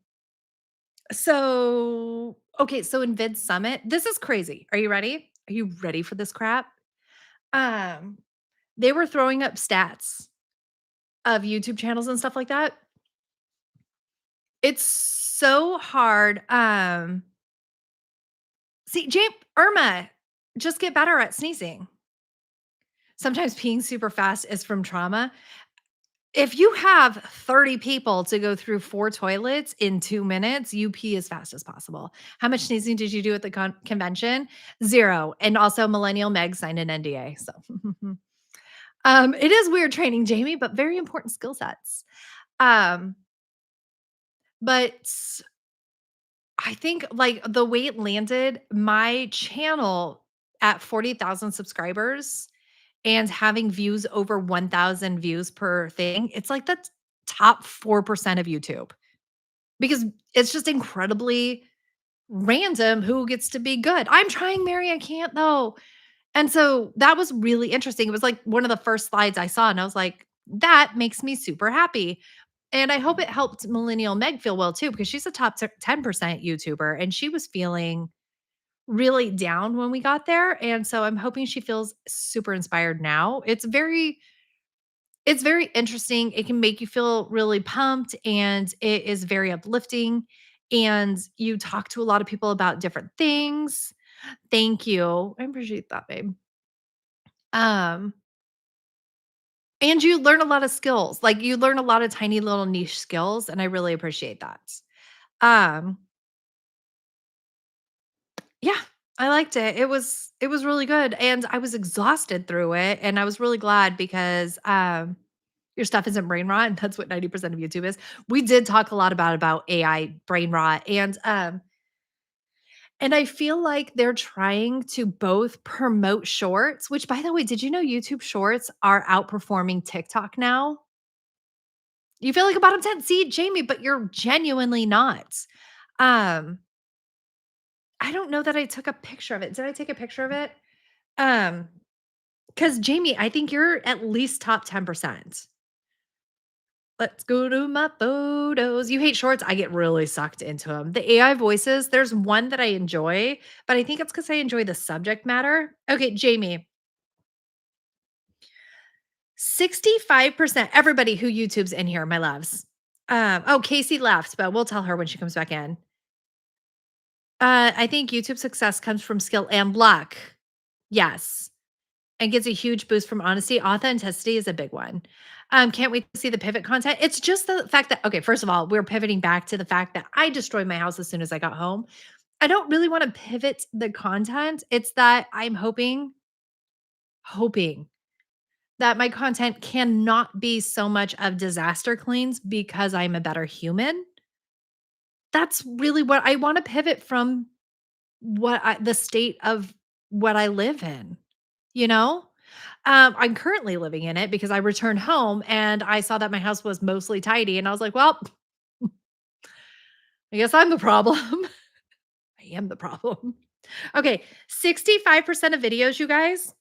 so okay, so in Vid Summit, this is crazy. Are you ready? Are you ready for this crap? Um, they were throwing up stats of YouTube channels and stuff like that. It's so hard. See, Irma, just get better at sneezing. Sometimes peeing super fast is from trauma. If you have 30 people to go through 4 toilets in 2 minutes, you pee as fast as possible. How much sneezing did you do at the convention? 0. And also Millennial Meg signed an NDA. So, it is weird training, Jamie, but very important skill sets. Um, but I think, like, the way it landed, my channel at 40,000 subscribers and having views over 1,000 views per thing, it's like the top 4% of YouTube because it's just incredibly random who gets to be good. I'm trying, Mary, I can't though. And so that was really interesting. It was like one of the first slides I saw, and I was like, that makes me super happy. And I hope it helped Millennial Meg feel well too, because she's a top 10% YouTuber and she was feeling really down when we got there. And so I'm hoping she feels super inspired now. It's very interesting. It can make you feel really pumped and it is very uplifting. And you talk to a lot of people about different things. Thank you. I appreciate that, babe. Um, and you learn a lot of skills. Like, you learn a lot of tiny little niche skills, and I really appreciate that. Um, yeah, I liked it. It was really good, and I was exhausted through it, and I was really glad because, your stuff isn't brain rot, and that's what 90% of YouTube is. We did talk a lot about AI brain rot, and I feel like they're trying to both promote shorts, which, by the way, did you know YouTube Shorts are outperforming TikTok now? You feel like a bottom 10. See, Jamie, but you're genuinely not. Um, I don't know that I took a picture of it. Did I take a picture of it? Um, because Jamie, I think you're at least top 10%. Let's go to my photos. You hate shorts? I get really sucked into them. The AI voices, there's one that I enjoy, but I think it's because I enjoy the subject matter. Okay, Jamie, 65%, everybody who YouTube's in here, my loves. Oh, Casey left, but we'll tell her when she comes back in. I think YouTube success comes from skill and luck. Yes. And gets a huge boost from honesty. Authenticity is a big one. Can't wait to see the pivot content. It's just the fact that, okay, first of all, we're pivoting back to the fact that I destroyed my house as soon as I got home. I don't really want to pivot the content. It's that I'm hoping that my content cannot be so much of disaster cleans because I'm a better human. That's really what I want to pivot from the state of what I live in, you know? I'm currently living in it because I returned home and I saw that my house was mostly tidy and I was like, well, I guess I'm the problem. I am the problem. Okay, 65% of videos, you guys,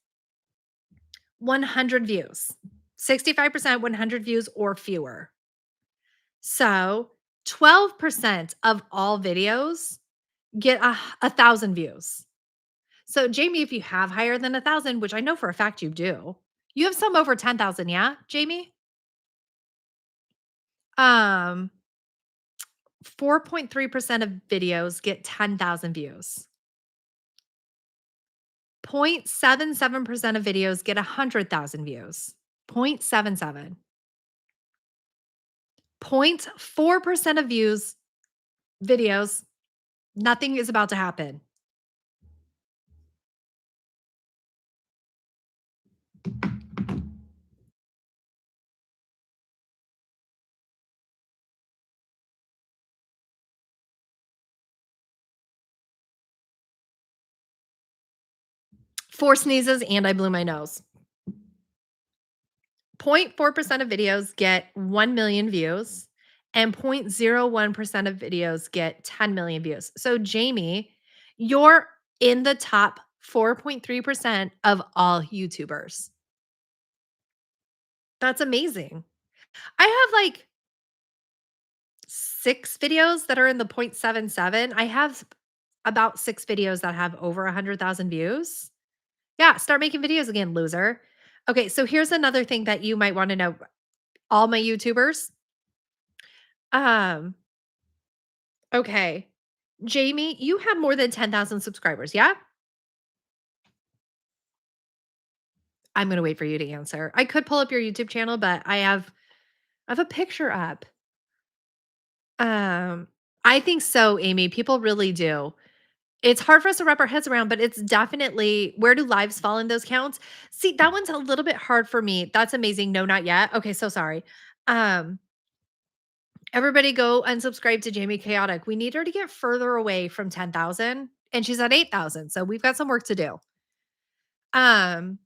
100 views. 65%, 100 views or fewer. So 12% of all videos get a thousand views. So Jamie, if you have higher than 1,000, which I know for a fact you do, you have some over 10,000, yeah, Jamie? 4.3% of videos get 10,000 views. 0.77% of videos get 100,000 views. 0.77. 0.4% of views, videos, nothing is about to happen. Four sneezes and I blew my nose. 0.4% of videos get 1 million views and 0.01% of videos get 10 million views. So, Jamie, you're in the top 4.3% of all YouTubers. That's amazing. I have like 6 videos that are in the 0.77. I have about 6 videos that have over 100,000 views. Yeah, start making videos again, loser. Okay, so here's another thing that you might wanna know, all my YouTubers. Um, okay. Jamie, you have more than 10,000 subscribers, yeah? I'm gonna wait for you to answer. I could pull up your YouTube channel, but I have a picture up. Um, I think so, Amy. People really do. It's hard for us to wrap our heads around, but it's definitely where do lives fall in those counts? See, that one's a little bit hard for me. That's amazing. No, not yet. Okay, so sorry. Um, Everybody go unsubscribe to Jamie Chaotic. We need her to get further away from 10,000 and she's at 8,000. So we've got some work to do. Um,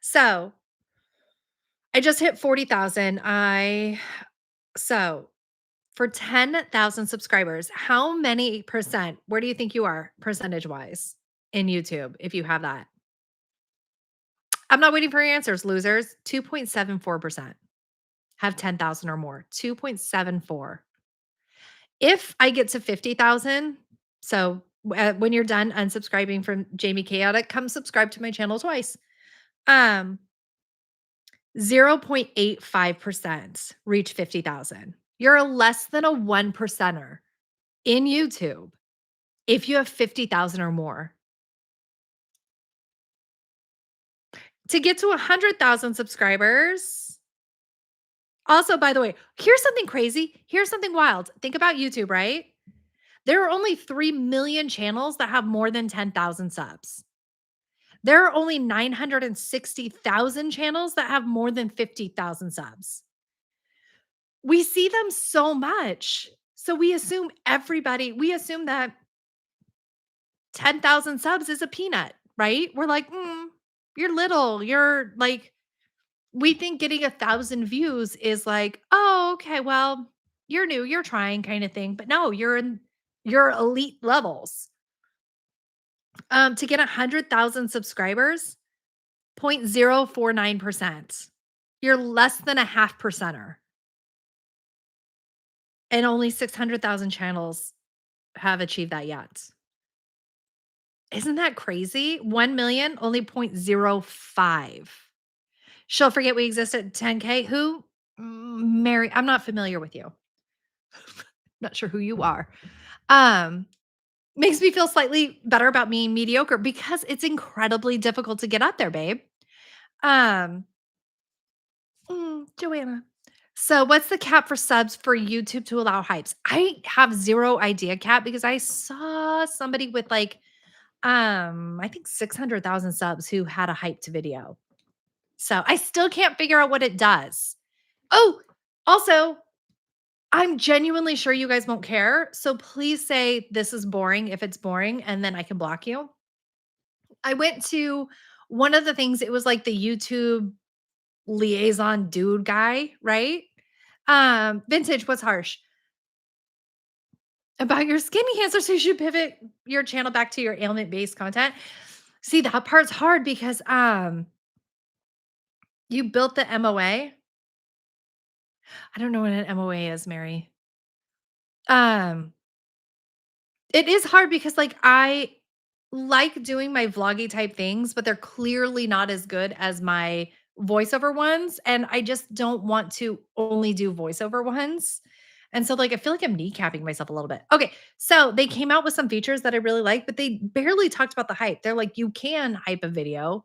so I just hit 40,000. So for 10,000 subscribers, how many percent, where do you think you are percentage wise in YouTube if you have that? I'm not waiting for your answers, losers. 2.74% have 10,000 or more. 2.74. If I get to 50,000, so when you're done unsubscribing from Jamie Chaotic, come subscribe to my channel twice. Um, 0.85% reach 50,000. You're less than a 1 percenter in YouTube if you have 50,000 or more. To get to 100,000 subscribers. Also, by the way, here's something crazy. Here's something wild. Think about YouTube, right? There are only 3 million channels that have more than 10,000 subs. There are only 960,000 channels that have more than 50,000 subs. We see them so much. So we assume that 10,000 subs is a peanut, right? We're like, you're little. You're like, we think getting 1,000 views is like, oh, okay, well, you're new, you're trying kind of thing. But no, you're in your elite levels. To get 100,000 subscribers, 0.049%. You're less than a half percenter. And only 600,000 channels have achieved that yet. Isn't that crazy? 1,000,000, only 0.05. She'll forget we exist at 10K. Who? Mary, I'm not familiar with you. Not sure who you are. Um, Makes me feel slightly better about being mediocre because it's incredibly difficult to get up there, babe. Um, Joanna. So, what's the cap for subs for YouTube to allow hypes? I have zero idea, Cap, because I saw somebody with like, I think 600,000 subs who had a hyped video. So, I still can't figure out what it does. Oh, also, I'm genuinely sure you guys won't care. So, please say this is boring if it's boring, and then I can block you. I went to one of the things, it was like the YouTube liaison dude guy, right? Vintage, what's harsh? About your skin cancer, so you should pivot your channel back to your ailment-based content. See, that part's hard because, you built the MOA. I don't know what an MOA is, Mary. Um, it is hard because, like, I like doing my vloggy type things, but they're clearly not as good as my voiceover ones, and I just don't want to only do voiceover ones. And so, like, I feel like I'm kneecapping myself a little bit. Okay, so they came out with some features that I really like, but they barely talked about the hype. They're like, "You can hype a video,"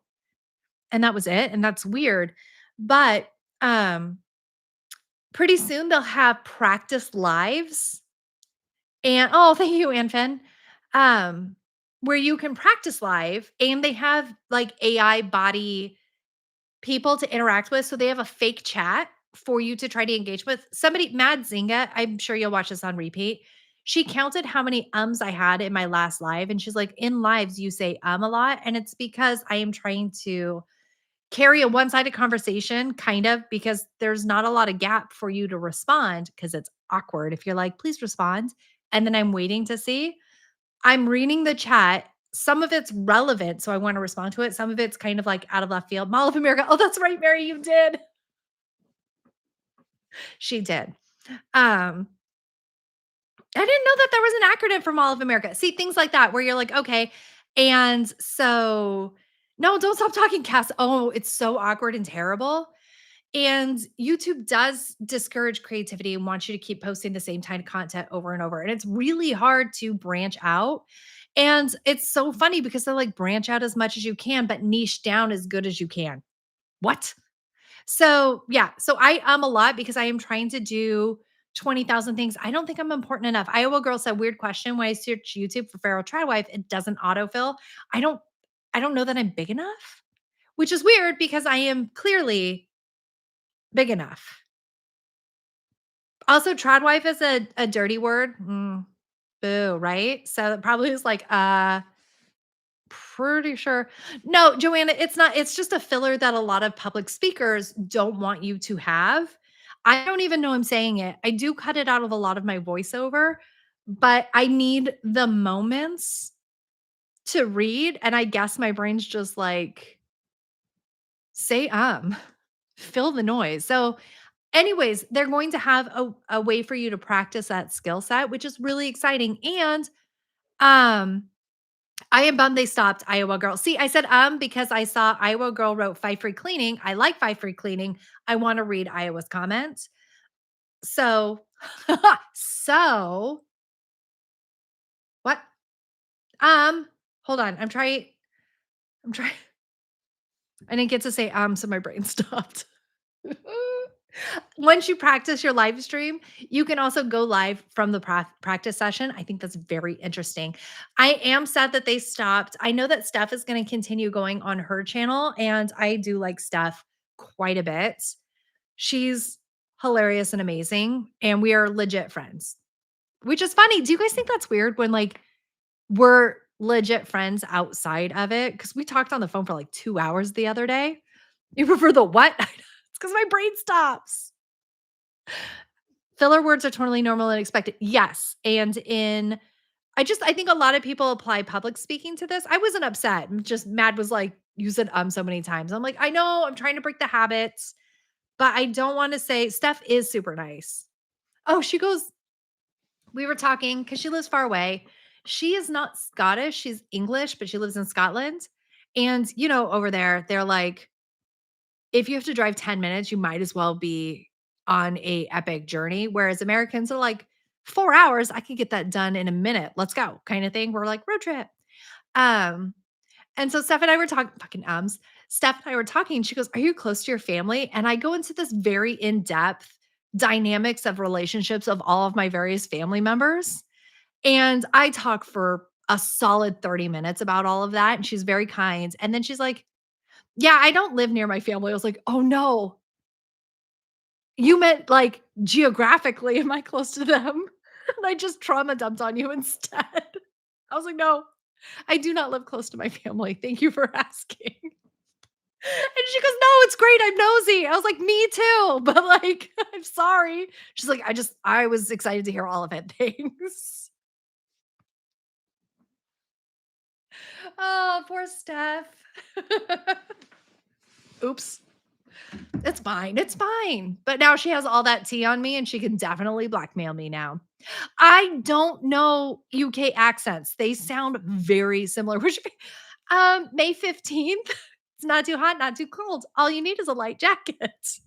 and that was it, and that's weird. But, um, pretty soon they'll have practice lives and oh, thank you, Anfin. Where you can practice live and they have like AI body people to interact with. So they have a fake chat for you to try to engage with. Somebody, Mad Zinga, I'm sure you'll watch this on repeat. She counted how many ums I had in my last live. And she's like, in lives, you say a lot. And it's because I am trying to carry a one sided conversation, kind of, because there's not a lot of gap for you to respond because it's awkward if you're like, please respond. And then I'm waiting to see. I'm reading the chat. Some of it's relevant, so I wanna respond to it. Some of it's kind of like out of left field. Mall of America. Oh, that's right, Mary, you did. She did. Um, I didn't know that there was an acronym for Mall of America. See, things like that where you're like, "Okay." And so no, don't stop talking, Cass. Oh, it's so awkward and terrible. And YouTube does discourage creativity and wants you to keep posting the same kind of content over and over. And it's really hard to branch out. And it's so funny because they're like, branch out as much as you can, but niche down as good as you can. What? So, yeah. So a lot because I am trying to do 20,000 things. I don't think I'm important enough. Iowa girl said, weird question. When I search YouTube for feral tradwife, it doesn't autofill. I don't, I don't know that I'm big enough, which is weird because I am clearly big enough. Also, tradwife is a dirty word. Boo, right? So it probably is like, pretty sure. No, Joanna, it's not. It's just a filler that a lot of public speakers don't want you to have. I don't even know I'm saying it. I do cut it out of a lot of my voiceover, but I need the moments to read. And I guess my brain's just like, say, fill the noise. So anyways, they're going to have a way for you to practice that skill set, which is really exciting. And um, I am bummed they stopped Iowa Girl. See, I said because I saw Iowa Girl wrote five free cleaning. I like five free cleaning. I want to read Iowa's comment. So, so what? Hold on. I'm trying. I didn't get to say, so my brain stopped. Once you practice your live stream, you can also go live from the practice session. I think that's very interesting. I am sad that they stopped. I know that Steph is going to continue going on her channel, and I do like Steph quite a bit. She's hilarious and amazing, and we are legit friends, which is funny. Do you guys think that's weird when like we're legit friends outside of it? Because we talked on the phone for like 2 hours the other day. You prefer the what? It's because my brain stops. Filler words are totally normal and expected. Yes. And I think a lot of people apply public speaking to this. I wasn't upset. I'm just mad was like, you said so many times. I'm like, I know I'm trying to break the habits, but I don't want to say Steph is super nice. Oh, she goes, we were talking because she lives far away. She is not Scottish. She's English, but she lives in Scotland. And, over there, they're like, if you have to drive 10 minutes, you might as well be on a epic journey. Whereas Americans are like, 4 hours, I could get that done in a minute. Let's go, kind of thing. We're like, road trip. Um, and so Steph and I were talking, fucking Steph and I were talking. She goes, are you close to your family? And I go into this very in depth dynamics of relationships of all of my various family members. And I talk for a solid 30 minutes about all of that. And she's very kind. And then she's like, yeah, I don't live near my family. I was like, oh no, you meant like geographically, am I close to them? And I just trauma dumped on you instead. I was like, no, I do not live close to my family. Thank you for asking. And she goes, no, it's great. I'm nosy. I was like, me too. But like, I'm sorry. She's like, I was excited to hear all of it. Thanks. Oh, poor Steph. Oops. It's fine. It's fine. But now she has all that tea on me and she can definitely blackmail me now. I don't know UK accents. They sound very similar. Which May 15th. It's not too hot, not too cold. All you need is a light jacket. That's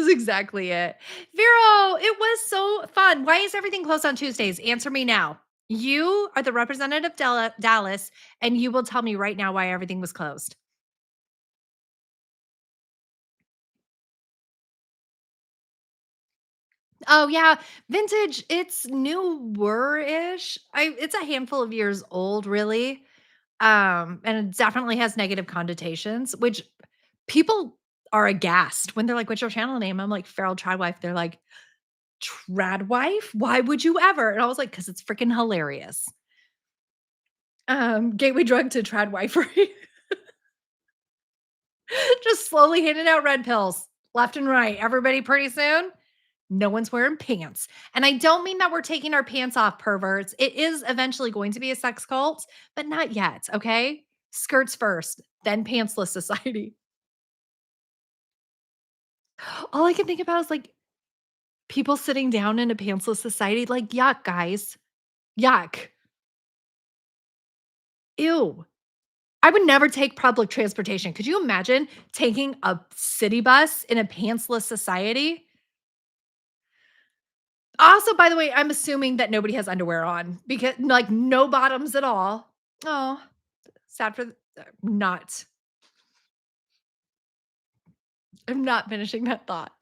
exactly it. Vero, it was so fun. Why is everything closed on Tuesdays? Answer me now. You are the representative of Dallas, and you will tell me right now why everything was closed. Oh yeah, vintage, it's newer-ish. It's a handful of years old, really. And it definitely has negative connotations, which people are aghast when they're like, "What's your channel name?" I'm like, "Feral Tradwife." They're like, "Tradwife? Why would you ever?" And I was like, "'Cause it's freaking hilarious." Gateway drug to Tradwifery. Just slowly handing out red pills left and right. Everybody pretty soon no one's wearing pants. And I don't mean that we're taking our pants off, perverts. It is eventually going to be a sex cult, but not yet. Okay. Skirts first, then pantsless society. All I can think about is like people sitting down in a pantsless society. Like, yuck, guys. Yuck. Ew. I would never take public transportation. Could you imagine taking a city bus in a pantsless society? Also, by the way, I'm assuming that nobody has underwear on because like no bottoms at all. Oh, sad for not. I'm not finishing that thought.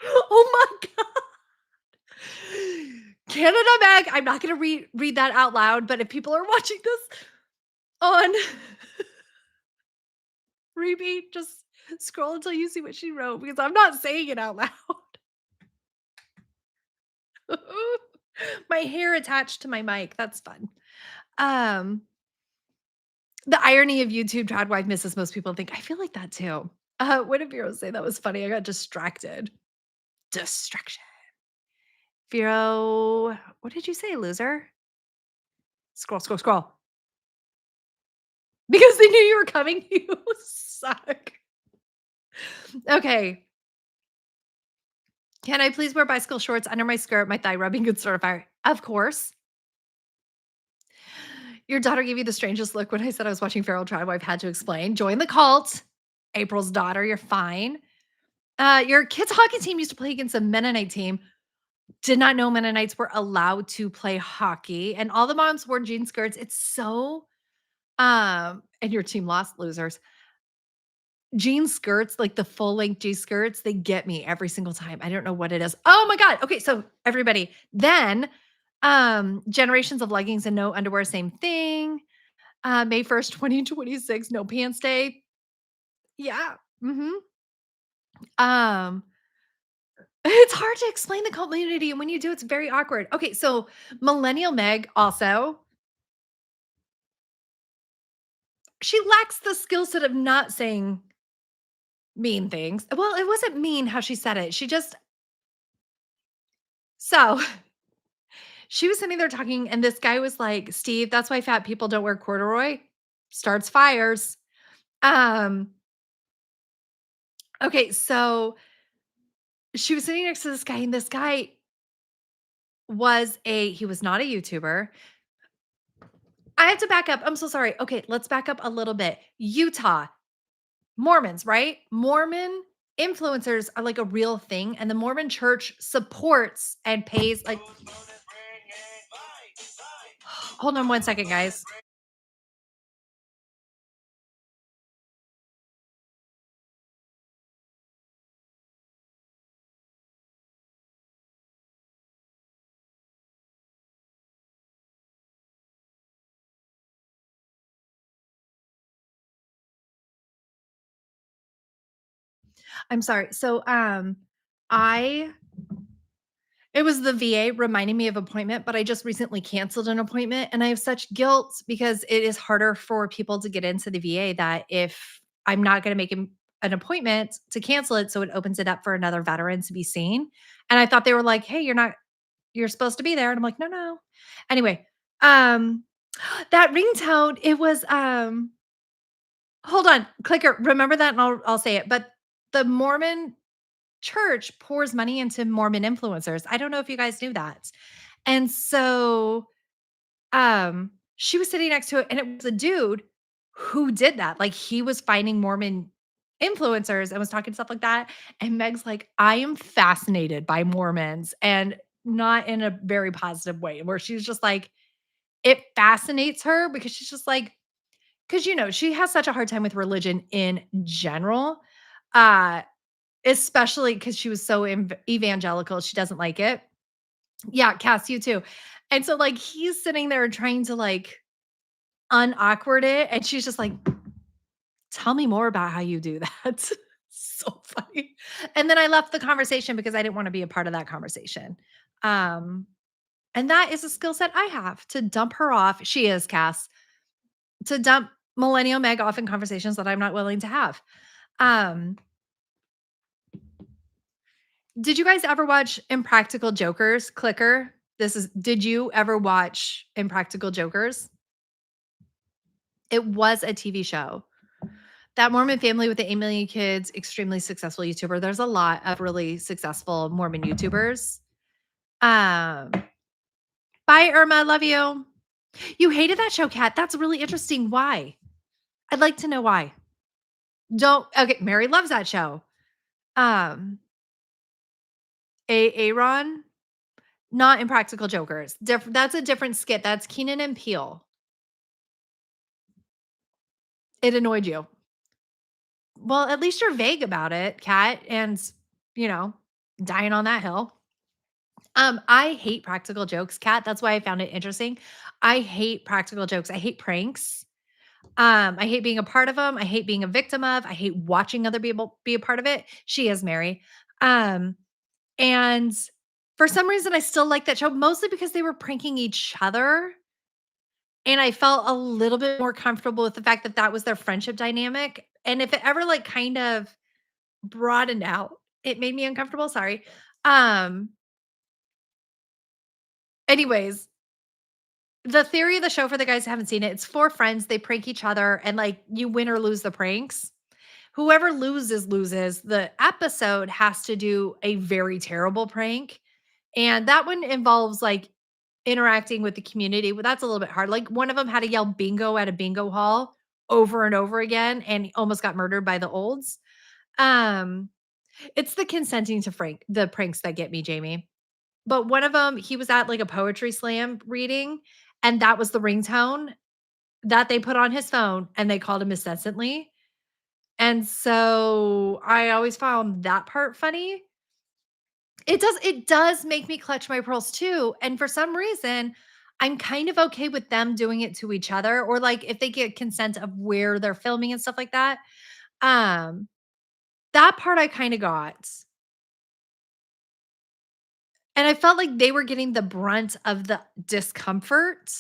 Oh my god. Canada Meg, I'm not gonna read that out loud, but if people are watching this on repeat, just scroll until you see what she wrote because I'm not saying it out loud. My hair attached to my mic. That's fun. Um, the irony of YouTube Tradwife misses most people think. I feel like that too. What did Vero say? That was funny. I got distracted. Distraction. Vero, what did you say, loser? Scroll, scroll, scroll. Because they knew you were coming. You suck. Okay. Can I please wear bicycle shorts under my skirt? My thigh rubbing could start a fire. Of course. Your daughter gave you the strangest look when I said I was watching Feral Tribe. I've had to explain. Join the cult. April's daughter, you're fine. Your kids' hockey team used to play against a Mennonite team. Did not know Mennonites were allowed to play hockey, and all the moms wore jean skirts. It's so, and your team lost, losers. Jean skirts, like the full length jean skirts, they get me every single time. I don't know what it is. Oh my god. Okay, so everybody, then, generations of leggings and no underwear, same thing. May 1st, 2026, no pants day. Yeah. Mhm. Um, it's hard to explain the community, and when you do, it's very awkward. Okay, so Millennial Meg also, she lacks the skill set of not saying mean things. Well, it wasn't mean how she said it. She just so she was sitting there talking, and this guy was like, "Steve, that's why fat people don't wear corduroy. Starts fires." Um, okay, so she was sitting next to this guy, and this guy he was not a YouTuber. I have to back up. I'm so sorry. Okay, let's back up a little bit. Utah, Mormons, right? Mormon influencers are like a real thing, and the Mormon church supports and pays like hold on one second, guys. I'm sorry. So, I it was the VA reminding me of appointment, but I just recently canceled an appointment, and I have such guilt because it is harder for people to get into the VA that if I'm not gonna make an appointment to cancel it, so it opens it up for another veteran to be seen, and I thought they were like, "Hey, you're supposed to be there," and I'm like, "No, no." Anyway, um, that ringtone, it was, hold on, clicker, remember that and I'll say it, but the Mormon church pours money into Mormon influencers. I don't know if you guys knew that. And so, she was sitting next to it, and it was a dude who did that. Like, he was finding Mormon influencers and was talking stuff like that. And Meg's like, I am fascinated by Mormons, and not in a very positive way, where she's just like, it fascinates her because she's just like, because she has such a hard time with religion in general. Uh, Especially because she was so evangelical, she doesn't like it. Yeah, Cass, you too. And so, like, he's sitting there trying to, like, unawkward it, and she's just like, "Tell me more about how you do that." So funny. And then I left the conversation because I didn't wanna be a part of that conversation. Um, and that is a skill set I have to dump her off she is, Cass, to dump Millennial Meg off in conversations that I'm not willing to have. Um Did you guys ever watch Impractical Jokers? Clicker. Did you ever watch Impractical Jokers? It was a TV show. That Mormon family with the 8 million kids, extremely successful YouTuber. There's a lot of really successful Mormon YouTubers. Um, Bye, Irma. Love you. You hated that show, Kat. That's really interesting. Why? I'd like to know why. Don't okay. Mary loves that show. Um, Aaron, not Impractical Jokers. That's a different skit. That's Keenan and Peele. It annoyed you. Well, at least you're vague about it, Kat, and, you know, dying on that hill. I hate practical jokes, Kat. That's why I found it interesting. I hate practical jokes. I hate pranks. I hate being a part of them. I hate being a victim of. I hate watching other people be a part of it. She is Mary. Um, and for some reason, I still like that show, mostly because they were pranking each other. And I felt a little bit more comfortable with the fact that that was their friendship dynamic. And if it ever like kind of broadened out, it made me uncomfortable. Sorry. Um, Anyways, the theory of the show for the guys who haven't seen it, it's 4 friends, they prank each other and, like, you win or lose the pranks. Whoever loses, loses. The episode has to do a very terrible prank, and that one involves, like, interacting with the community, but that's a little bit hard. Like, one of them had to yell bingo at a bingo hall over and over again, and he almost got murdered by the olds. Um, it's the consenting to the pranks that get me, Jamie. but one of them, he was at, like, a poetry slam reading, and that was the ringtone that they put on his phone, and they called him incessantly, and so I always found that part funny. It does make me clutch my pearls too, and for some reason, I'm kind of okay with them doing it to each other or, like, if they get consent of where they're filming and stuff like that. Um, that part I kinda got, and I felt like they were getting the brunt of the discomfort,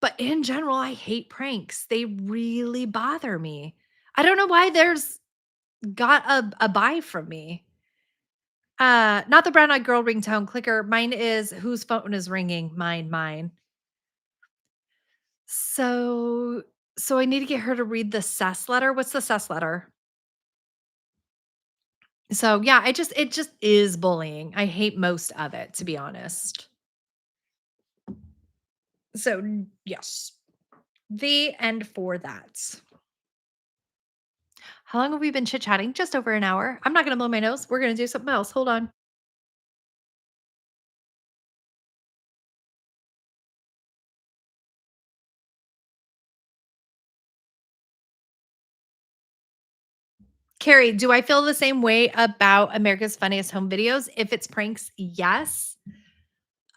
but in general, I hate pranks. They really bother me. I don't know why there's got a buy from me. Not the brown eyed girl ringtone clicker. Mine is whose phone is ringing? Mine. So so I need to get her to read the cess letter. What's the cess letter? So yeah, it just is bullying. I hate most of it, to be honest. So yes. The end for that. How long have we been chit-chatting? Just over an hour. I'm not gonna blow my nose. We're gonna do something else. Hold on. Carrie, do I feel the same way about America's Funniest Home Videos? If it's pranks, yes.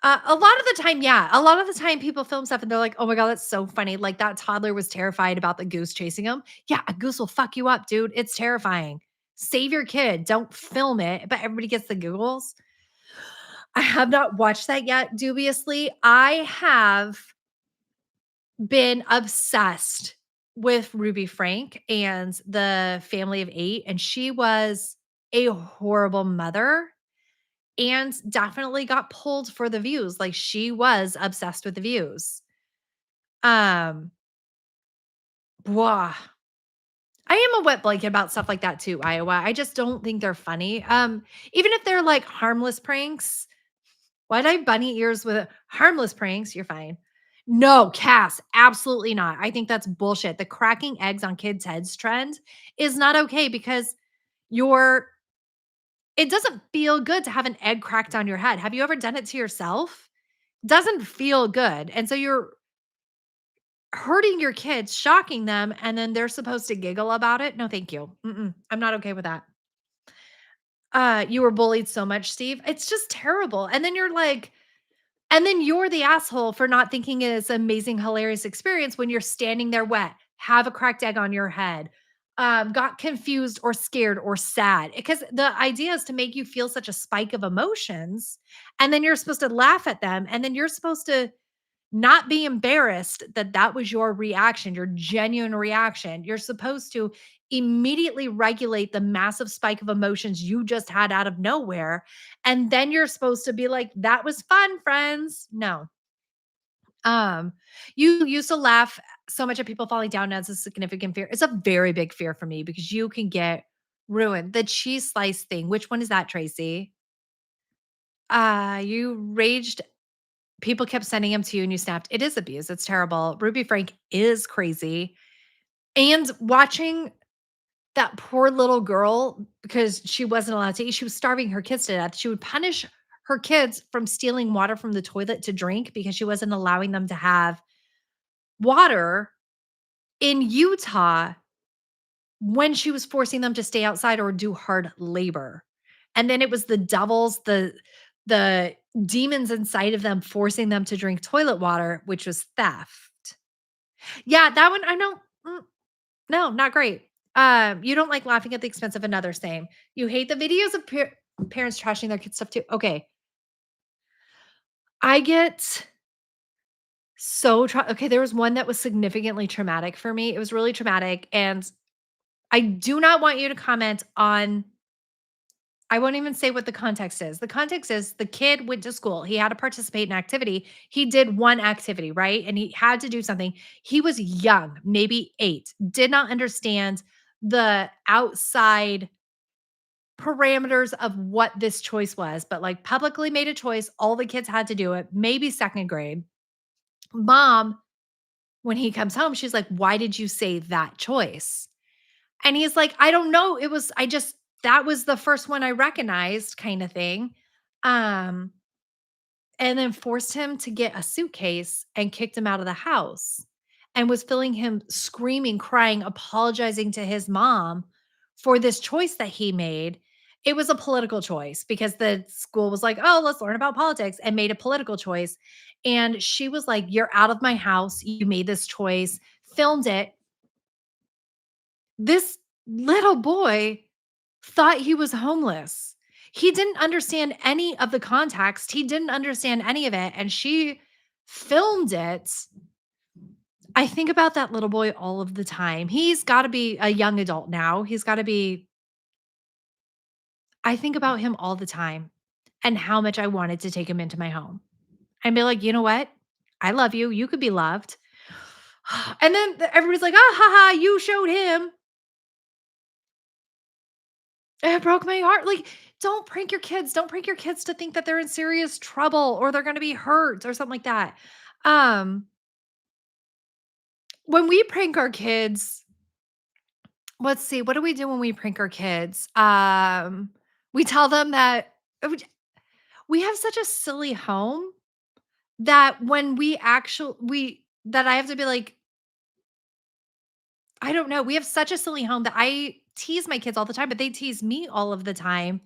A lot of the time, yeah. A lot of the time people film stuff and they're like, "Oh my god, that's so funny." Like that toddler was terrified about the goose chasing him. Yeah, a goose will fuck you up, dude. It's terrifying. Save your kid. Don't film it, but everybody gets the giggles. I have not watched that yet, dubiously. I have been obsessed with Ruby Frank and the family of 8, and she was a horrible mother and definitely got pulled for the views, like, she was obsessed with the views. Um, Blah. I am a wet blanket about stuff like that too, Iowa. I just don't think they're funny. Even if they're, like, harmless pranks. Why'd I have bunny ears with harmless pranks? You're fine. No, Cass, absolutely not. I think that's bullshit. The cracking eggs on kids' heads trend is not okay because you're it doesn't feel good to have an egg cracked on your head. Have you ever done it to yourself? Doesn't feel good. And so you're hurting your kids, shocking them, and then they're supposed to giggle about it. No, thank you. I'm not okay with that. You were bullied so much, Steve. It's just terrible. And then you're the asshole for not thinking it's an amazing, hilarious experience when you're standing there wet, have a cracked egg on your head, got confused or scared or sad. Because the idea is to make you feel such a spike of emotions. And then you're supposed to laugh at them. And then you're supposed to not be embarrassed that that was your reaction, your genuine reaction. You're supposed to immediately regulate the massive spike of emotions you just had out of nowhere. And then you're supposed to be like, that was fun, friends. No. Um, you used to laugh so much at people falling down as a significant fear. It's a very big fear for me because you can get ruined. The cheese slice thing. Which one is that, Tracy? You raged. People kept sending them to you and you snapped. It is abuse. It's terrible. Ruby Frank is crazy. And watching that poor little girl because she wasn't allowed to eat, she was starving her kids to death. She would punish her kids from stealing water from the toilet to drink because she wasn't allowing them to have water in Utah when she was forcing them to stay outside or do hard labor. And then it was the devils, the demons inside of them forcing them to drink toilet water, which was theft. Yeah, that one I know. No, not great. You don't like laughing at the expense of another, same. You hate the videos of parents trashing their kids' stuff too. Okay, I get okay, there was one that was significantly traumatic for me. It was really traumatic, and I do not want you to comment on I won't even say what the context is. The context is the kid went to school. He had to participate in activity. He did one activity, right? And he had to do something. He was young, maybe 8, did not understand the outside parameters of what this choice was, but like publicly made a choice. All the kids had to do it, maybe second grade. Mom, when he comes home, she's like, "Why did you say that choice?" And he's like, "I don't know. I just that was the first one I recognized kinda thing. Um, and then forced him to get a suitcase and kicked him out of the house and was filling him screaming, crying, apologizing to his mom for this choice that he made. It was a political choice because the school was like, "Oh, let's learn about politics," and made a political choice. And she was like, "You're out of my house. You made this choice." Filmed it. This little boy thought he was homeless. He didn't understand any of the context. He didn't understand any of it, and she filmed it. I think about that little boy all of the time. He's gotta be a young adult now. He's gotta be I think about him all the time and how much I wanted to take him into my home and be like, "You know what? I love you. You could be loved." And then everybody's like, "Ah, ha, ha, you showed him." It broke my heart. Like, don't prank your kids. Don't prank your kids to think that they're in serious trouble or they're gonna be hurt or something like that. Um, when we prank our kids, let's see, what do we do when we prank our kids? We tell them that we have such a silly home that when we actually we that I have to be like, I don't know. We have such a silly home that I tease my kids all the time, but they tease me all of the time.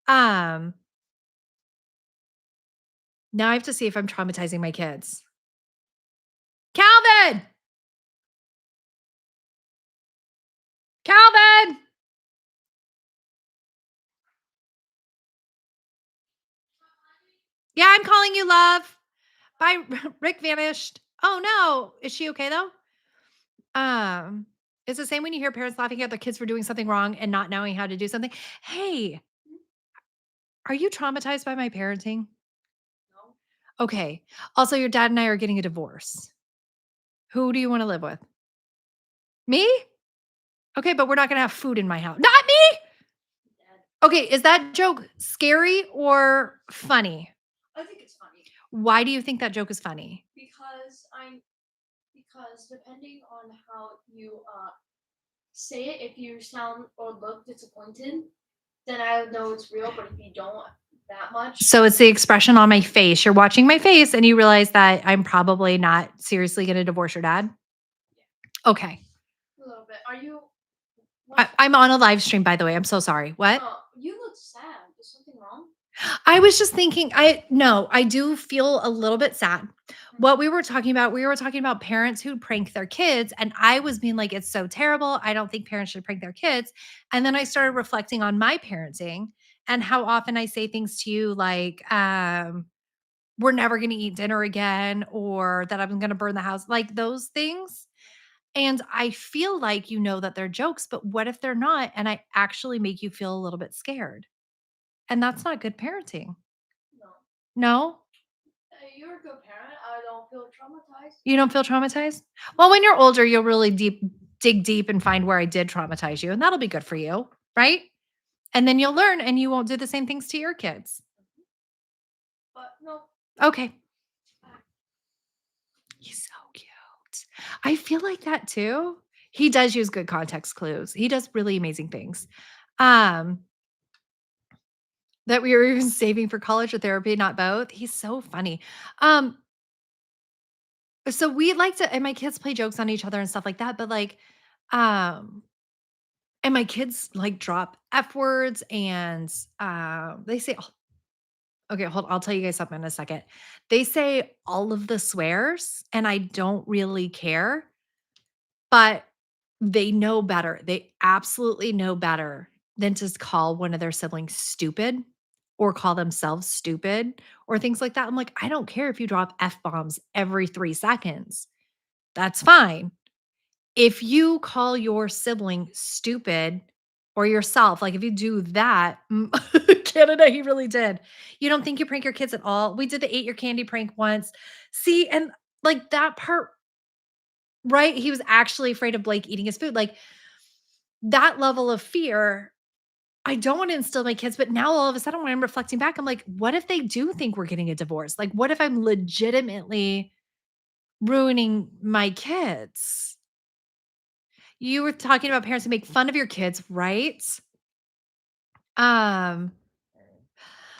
Um, Now I have to see if I'm traumatizing my kids. Calvin! Calvin! Yeah, I'm calling you, love. Bye. Rick vanished. Oh no. Is she okay though? Um, it's the same when you hear parents laughing at their kids for doing something wrong and not knowing how to do something. Hey, are you traumatized by my parenting? No. Okay. Also, your dad and I are getting a divorce. Who do you want to live with? Me? Okay, but we're not gonna have food in my house. Not me. Dad. Okay, is that joke scary or funny? I think it's funny Why do you think that joke is funny? because depending on how you say it, if you sound or look disappointed, then I would know it's real. But if you don't that much, So it's the expression on my face. You're watching my face and you realize that I'm probably not seriously going to divorce your dad. Okay. a little bit. Are you? I'm on a live stream, by the way. I'm so sorry. What? You look sad. Is something wrong? I was just thinking, no, I do feel a little bit sad. What we were talking about parents who prank their kids. And I was being like, it's so terrible. I don't think parents should prank their kids. And then I started reflecting on my parenting and how often I say things to you like, we're never going to eat dinner again, or that I'm going to burn the house, like those things. And I feel like you know that they're jokes, but what if they're not? And I actually make you feel a little bit scared. And that's not good parenting. No. No? You're a good parent. I don't feel traumatized. You don't feel traumatized? Well, when you're older, you'll really dig deep and find where I did traumatize you, and that'll be good for you, right? And then you'll learn and you won't do the same things to your kids. But no. Okay. He's so cute. I feel like that too. He does use good context clues. He does really amazing things. Um, that we were even saving for college or therapy, not both. He's so funny. Um, so we like to and my kids play jokes on each other and stuff like that, but like, um, and my kids like drop F words and they say okay, hold I'll tell you guys something in a second. They say all of the swears and I don't really care. But they know better. They absolutely know better than to call one of their siblings stupid or call themselves stupid or things like that. I'm like, I don't care if you drop F bombs every 3 seconds. That's fine. If you call your sibling stupid or yourself, like if you do that, Canada, he really did. You don't think you prank your kids at all? We did the ate your candy prank once. See, and like that part right? He was actually afraid of Blake eating his food. Like that level of fear, I don't want to instill in my kids, but now all of a sudden when I'm reflecting back, I'm like, what if they do think we're getting a divorce? Like, what if I'm legitimately ruining my kids? You were talking about parents who make fun of your kids, right? Um,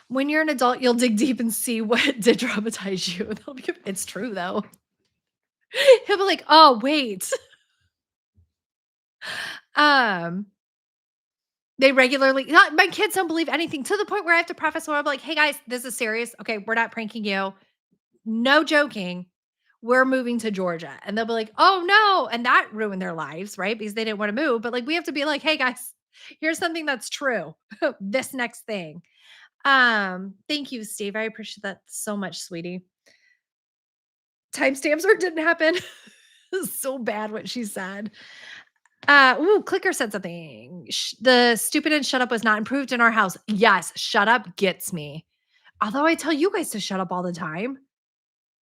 when you're an adult, you'll dig deep and see what did traumatize you. They'll be it's true though. He'll be like, "Oh, wait." Um, they regularly not my kids don't believe anything to the point where I have to preface where I'm like, "Hey guys, this is serious. Okay, we're not pranking you. No joking. We're moving to Georgia." And they'll be like, "Oh no." And that ruined their lives, right? Because they didn't want to move. But like we have to be like, "Hey guys, here's something that's true. This next thing." Thank you, Steve. I appreciate that so much, sweetie. Timestamps or it didn't happen. So bad what she said. Ooh, Clicker said something. The stupid and shut up was not improved in our house. Yes, shut up gets me. Although I tell you guys to shut up all the time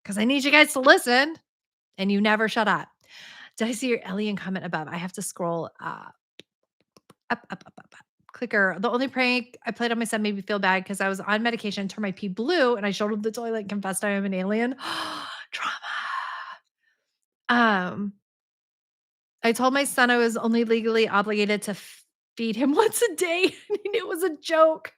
because I need you guys to listen and you never shut up. Did I see your alien comment above? I have to scroll up. Clicker. The only prank I played on my son made me feel bad because I was on medication and turned my pee blue and I showed him the toilet and confessed I am an alien. Trauma. Um, I told my son I was only legally obligated to feed him once a day. And he knew it was a joke.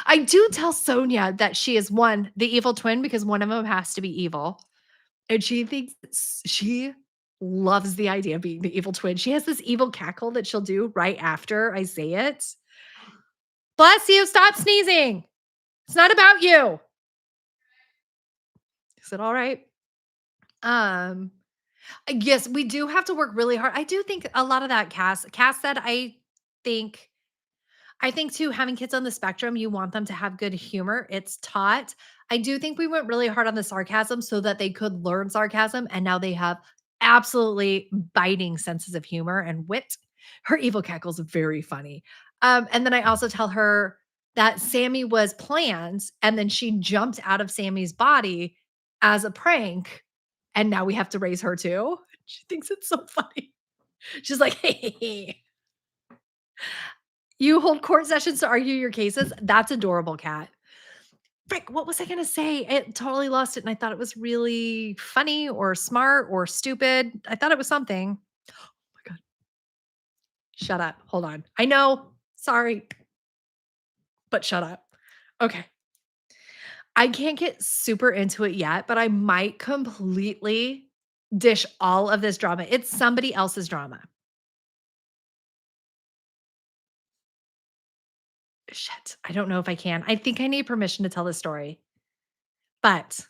I do tell Sonia that she is one, the evil twin, because one of them has to be evil. And she thinks she loves the idea of being the evil twin. She has this evil cackle that she'll do right after I say it. Bless you. Stop sneezing. It's not about you. Is it all right? Um, yes, we do have to work really hard. I do think a lot of that Cass said, think I think too, having kids on the spectrum, you want them to have good humor. It's taught. I do think we went really hard on the sarcasm so that they could learn sarcasm. And now they have absolutely biting senses of humor and wit. Her evil cackle's very funny. And then I also tell her that Sammy was planned and then she jumped out of Sammy's body as a prank. And now we have to raise her too. She thinks it's so funny. She's like, hey, you hold court sessions to argue your cases? That's adorable, cat. Frick, what was I gonna say? It totally lost it, and I thought it was really funny or smart or stupid. I thought it was something. Oh my god. Shut up. Hold on. I know. Sorry, but shut up. Okay. I can't get super into it yet, but I might completely dish all of this drama. It's somebody else's drama. Shit. I don't know if I can. I think I need permission to tell this story, but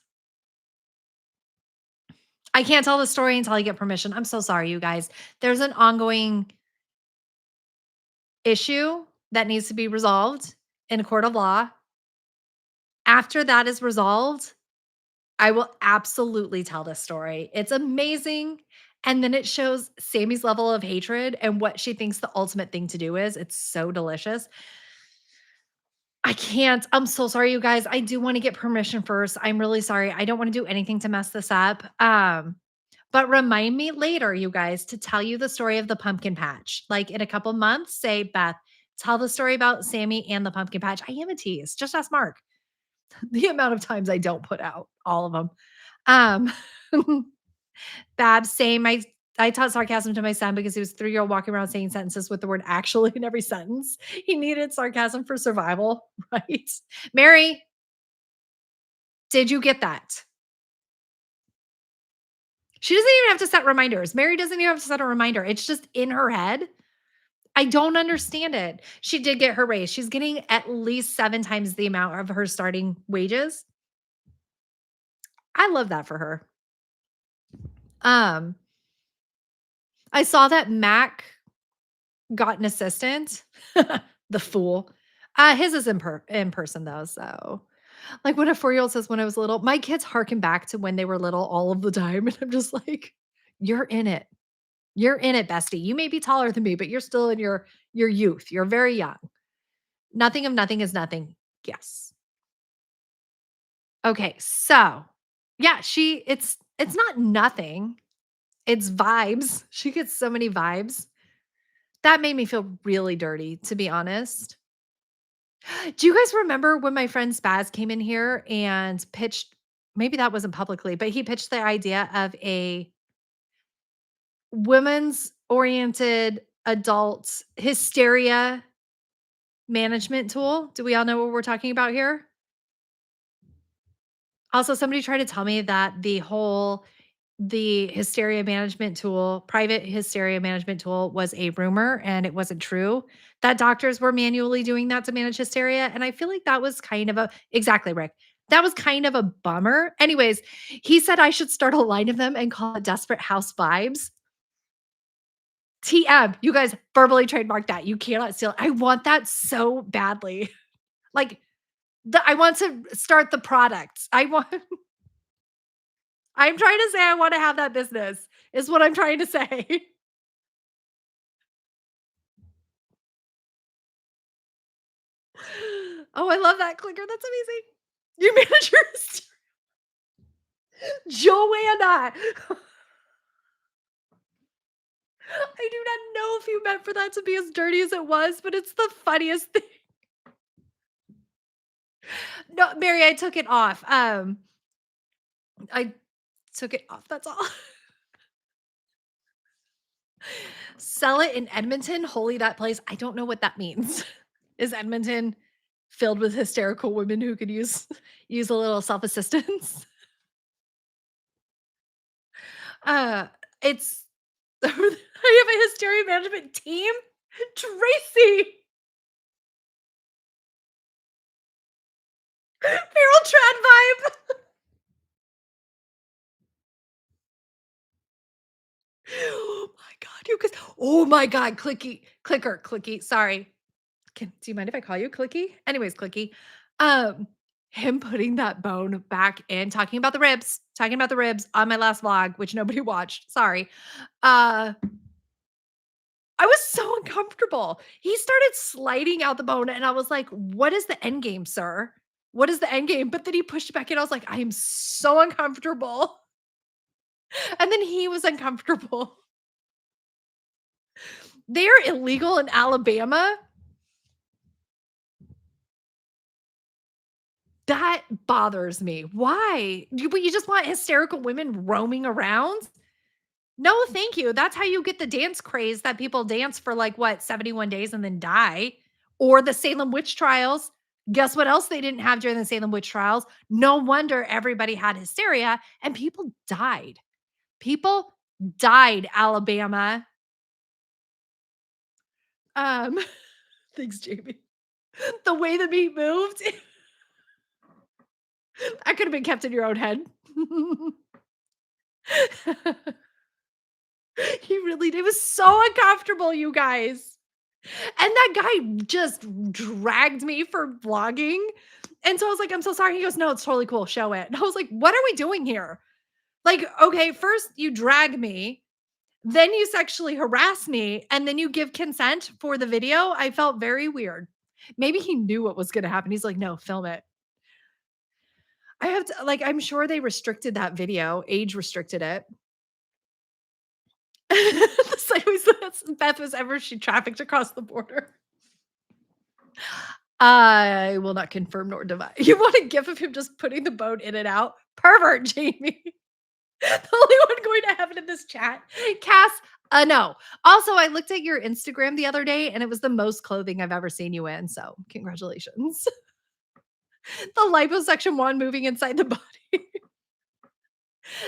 I can't tell the story until I get permission. I'm so sorry, you guys. There's an ongoing issue that needs to be resolved in a court of law. After that is resolved, I will absolutely tell this story. It's amazing. And then it shows Sammy's level of hatred and what she thinks the ultimate thing to do is. It's so delicious. I can't. I'm so sorry, you guys. I do want to get permission first. I'm really sorry. I don't want to do anything to mess this up. But remind me later, you guys, to tell you the story of the pumpkin patch. Like in a couple months, say, Beth, tell the story about Sammy and the pumpkin patch. I am a tease. Just ask Mark. The amount of times I don't put out all of them. Babs, same. I taught sarcasm to my son because he was 3-year-old walking around saying sentences with the word actually in every sentence. He needed sarcasm for survival, right? Mary, did you get that? She doesn't even have to set reminders. Mary doesn't even have to set a reminder. It's just in her head. I don't understand it. She did get her raise. She's getting at least 7 times the amount of her starting wages. I love that for her. Um, I saw that Mac got an assistant. The fool. His is in person though, so like when a 4-year-old says when I was little, my kids harken back to when they were little all of the time, and I'm just like, "You're in it. You're in it, bestie. You may be taller than me, but you're still in your youth. You're very young. Nothing of nothing is nothing." Yes. Okay, so yeah, it's not nothing. It's vibes. She gets so many vibes. That made me feel really dirty, to be honest. Do you guys remember when my friend Spaz came in here and pitched maybe that wasn't publicly, but he pitched the idea of a women's oriented adult hysteria management tool. Do we all know what we're talking about here? Also, somebody tried to tell me that the hysteria management tool, private hysteria management tool was a rumor and it wasn't true. That doctors were manually doing that to manage hysteria. And I feel like that was kind of a exactly, Rick. That was kind of a bummer. Anyways, he said I should start a line of them and call it Desperate House Vibes. TM, you guys verbally trademark that. You cannot steal. I want that so badly. Like I want to start the product. I'm trying to say I want to have that business, is what I'm trying to say. Oh, I love that clicker. That's amazing. You manage your Joanna. I do not know if you meant for that to be as dirty as it was, but it's the funniest thing. No, Mary, I took it off. I took it off. That's all. Sell it in Edmonton. Holy that place. I don't know what that means. Is Edmonton filled with hysterical women who could use a little self-assistance? Uh, it's I have a hysteria management team. Tracy, feral trad vibe. Oh my god, you guys. Oh my god, clicky. Sorry. Do you mind if I call you Clicky? Anyways, Clicky. Um, him putting that bone back in, talking about the ribs on my last vlog, which nobody watched. Sorry. Uh, I was so uncomfortable. He started sliding out the bone, and I was like, "What is the end game, sir? What is the end game?" But then he pushed it back in. I was like, "I am so uncomfortable." And then he was uncomfortable. They're illegal in Alabama. That bothers me. Why? You just want hysterical women roaming around? No, thank you. That's how you get the dance craze that people dance for like what, 71 days and then die. Or the Salem witch trials. Guess what else they didn't have during the Salem witch trials? No wonder everybody had hysteria and people died. People died, Alabama. Um, thanks, Jamie. The way the meat moved, that could have been kept in your own head. He really did. It was so uncomfortable, you guys. And that guy just dragged me for vlogging. And so I was like, "I'm so sorry." He goes, "No, it's totally cool. Show it." And I was like, "What are we doing here?" Like, okay, first you drag me, then you sexually harass me, and then you give consent for the video. I felt very weird. Maybe he knew what was going to happen. He's like, "No, film it." I have to, like, I'm sure they restricted that video, age restricted it. The sideways that Beth was ever she trafficked across the border. I will not confirm nor deny. You want a gif of him just putting the bone in and out? Pervert, Jamie. The only one going to heaven in this chat. Cass, no. Also, I looked at your Instagram the other day and it was the most clothing I've ever seen you in. So, congratulations. The liposuction one moving inside the body.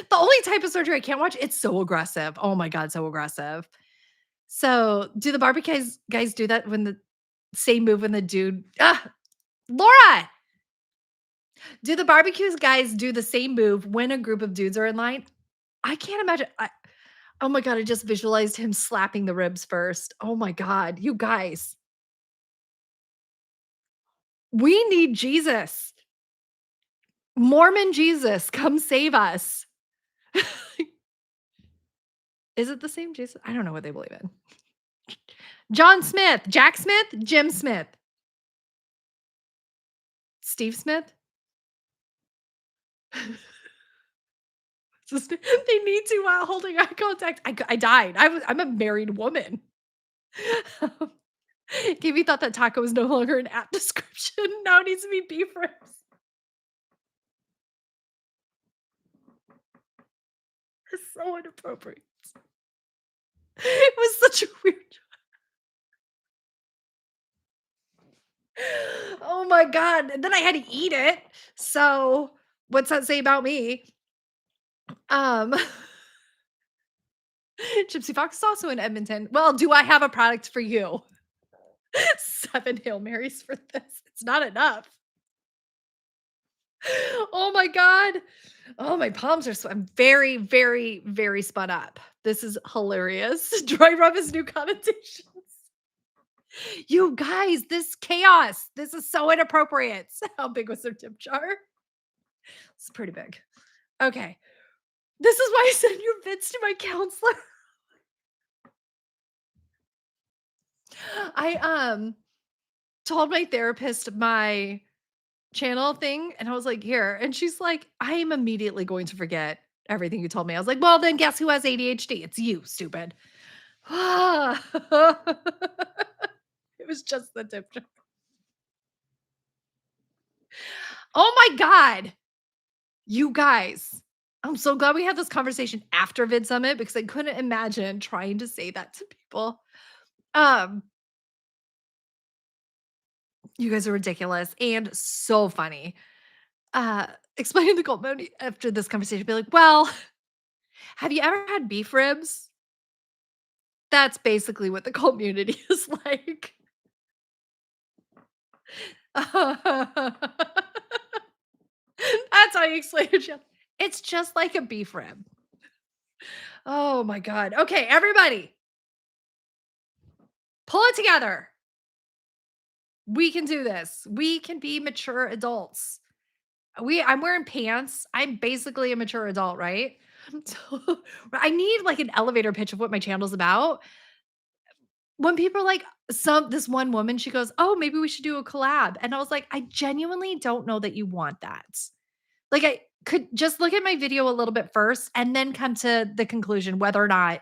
The only type of surgery I can't watch, it's so aggressive. Oh my God, so aggressive. So, do the barbecue guys do that when the same move when the dude Laura, do the barbecues guys do the same move when a group of dudes are in line? I can't imagine. Oh my god, I just visualized him slapping the ribs first. Oh my god, you guys. We need Jesus. Mormon Jesus, come save us. Is it the same Jesus? I don't know what they believe in. John Smith, Jack Smith, Jim Smith, Steve Smith. They need to while holding eye contact. I died. I'm a married woman. Davey thought that taco was no longer an app description. Now it needs to be beef ribs. It's so inappropriate. It was such a weird. Oh my god, and then I had to eat it. So, what's that say about me? Um, Gypsy Fox is also in Edmonton. Well, do I have a product for you? 7 Hail Marys for this. It's not enough. Oh my god. Oh, my palms are I'm very, very, very spun up. This is hilarious. Dry rub is new connotations. You guys, this chaos. This is so inappropriate. How big was their tip jar? It's pretty big. Okay. This is why I send your vids to my counselor. I told my therapist my channel thing and I was like, "Here." And she's like, "I am immediately going to forget everything you told me." I was like, "Well, then guess who has ADHD? It's you, stupid." It was just the tip jar. Oh my god. You guys, I'm so glad we had this conversation after Vid Summit because I couldn't imagine trying to say that to people. Um, you guys are ridiculous and so funny. Explaining the cult mode after this conversation, be like, "Well, have you ever had beef ribs?" That's basically what the cult community is like. That's how you explain it. It's just like a beef rib. Oh my god. Okay, everybody, pull it together. We can do this. We can be mature adults. I'm wearing pants. I'm basically a mature adult, right? So I need like an elevator pitch of what my channel's about. When people are like, this one woman, she goes, "Oh, maybe we should do a collab." And I was like, "I genuinely don't know that you want that." Like, I could just look at my video a little bit first and then come to the conclusion whether or not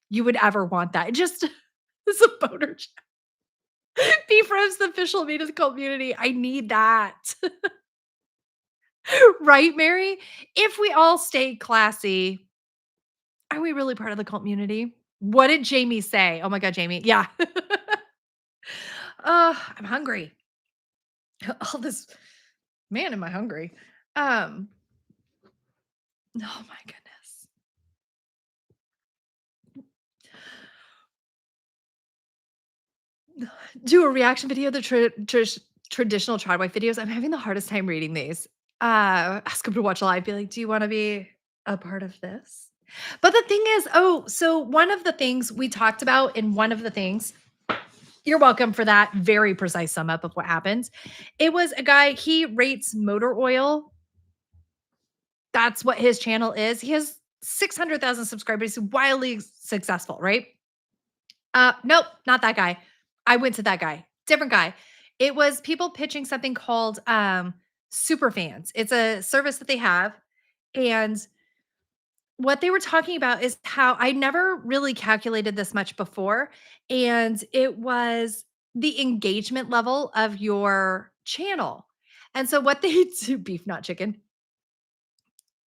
you would ever want that. It just is a boner Beef ribs, the official meat of the cult community. I need that. Right, Mary? If we all stay classy, are we really part of the cult community? What did Jamie say? Oh my god, Jamie. Yeah. I'm hungry. All this man, am I hungry. Um, oh my goodness. Do a reaction video, the traditional Tradwife videos. I'm having the hardest time reading these. Ask them to watch live, be like, "Do you wanna be a part of this?" But the thing is so one of the things we talked about in one of the things you're welcome for that very precise sum up of what happens. It was a guy, he rates motor oil. That's what his channel is. He has 600,000 subscribers. He's wildly successful, right? Nope, not that guy. I went to that guy. Different guy. It was people pitching something called super fans. It's a service that they have. And what they were talking about is how I never really calculated this much before. And it was the engagement level of your channel. And so what they do, beef, not chicken.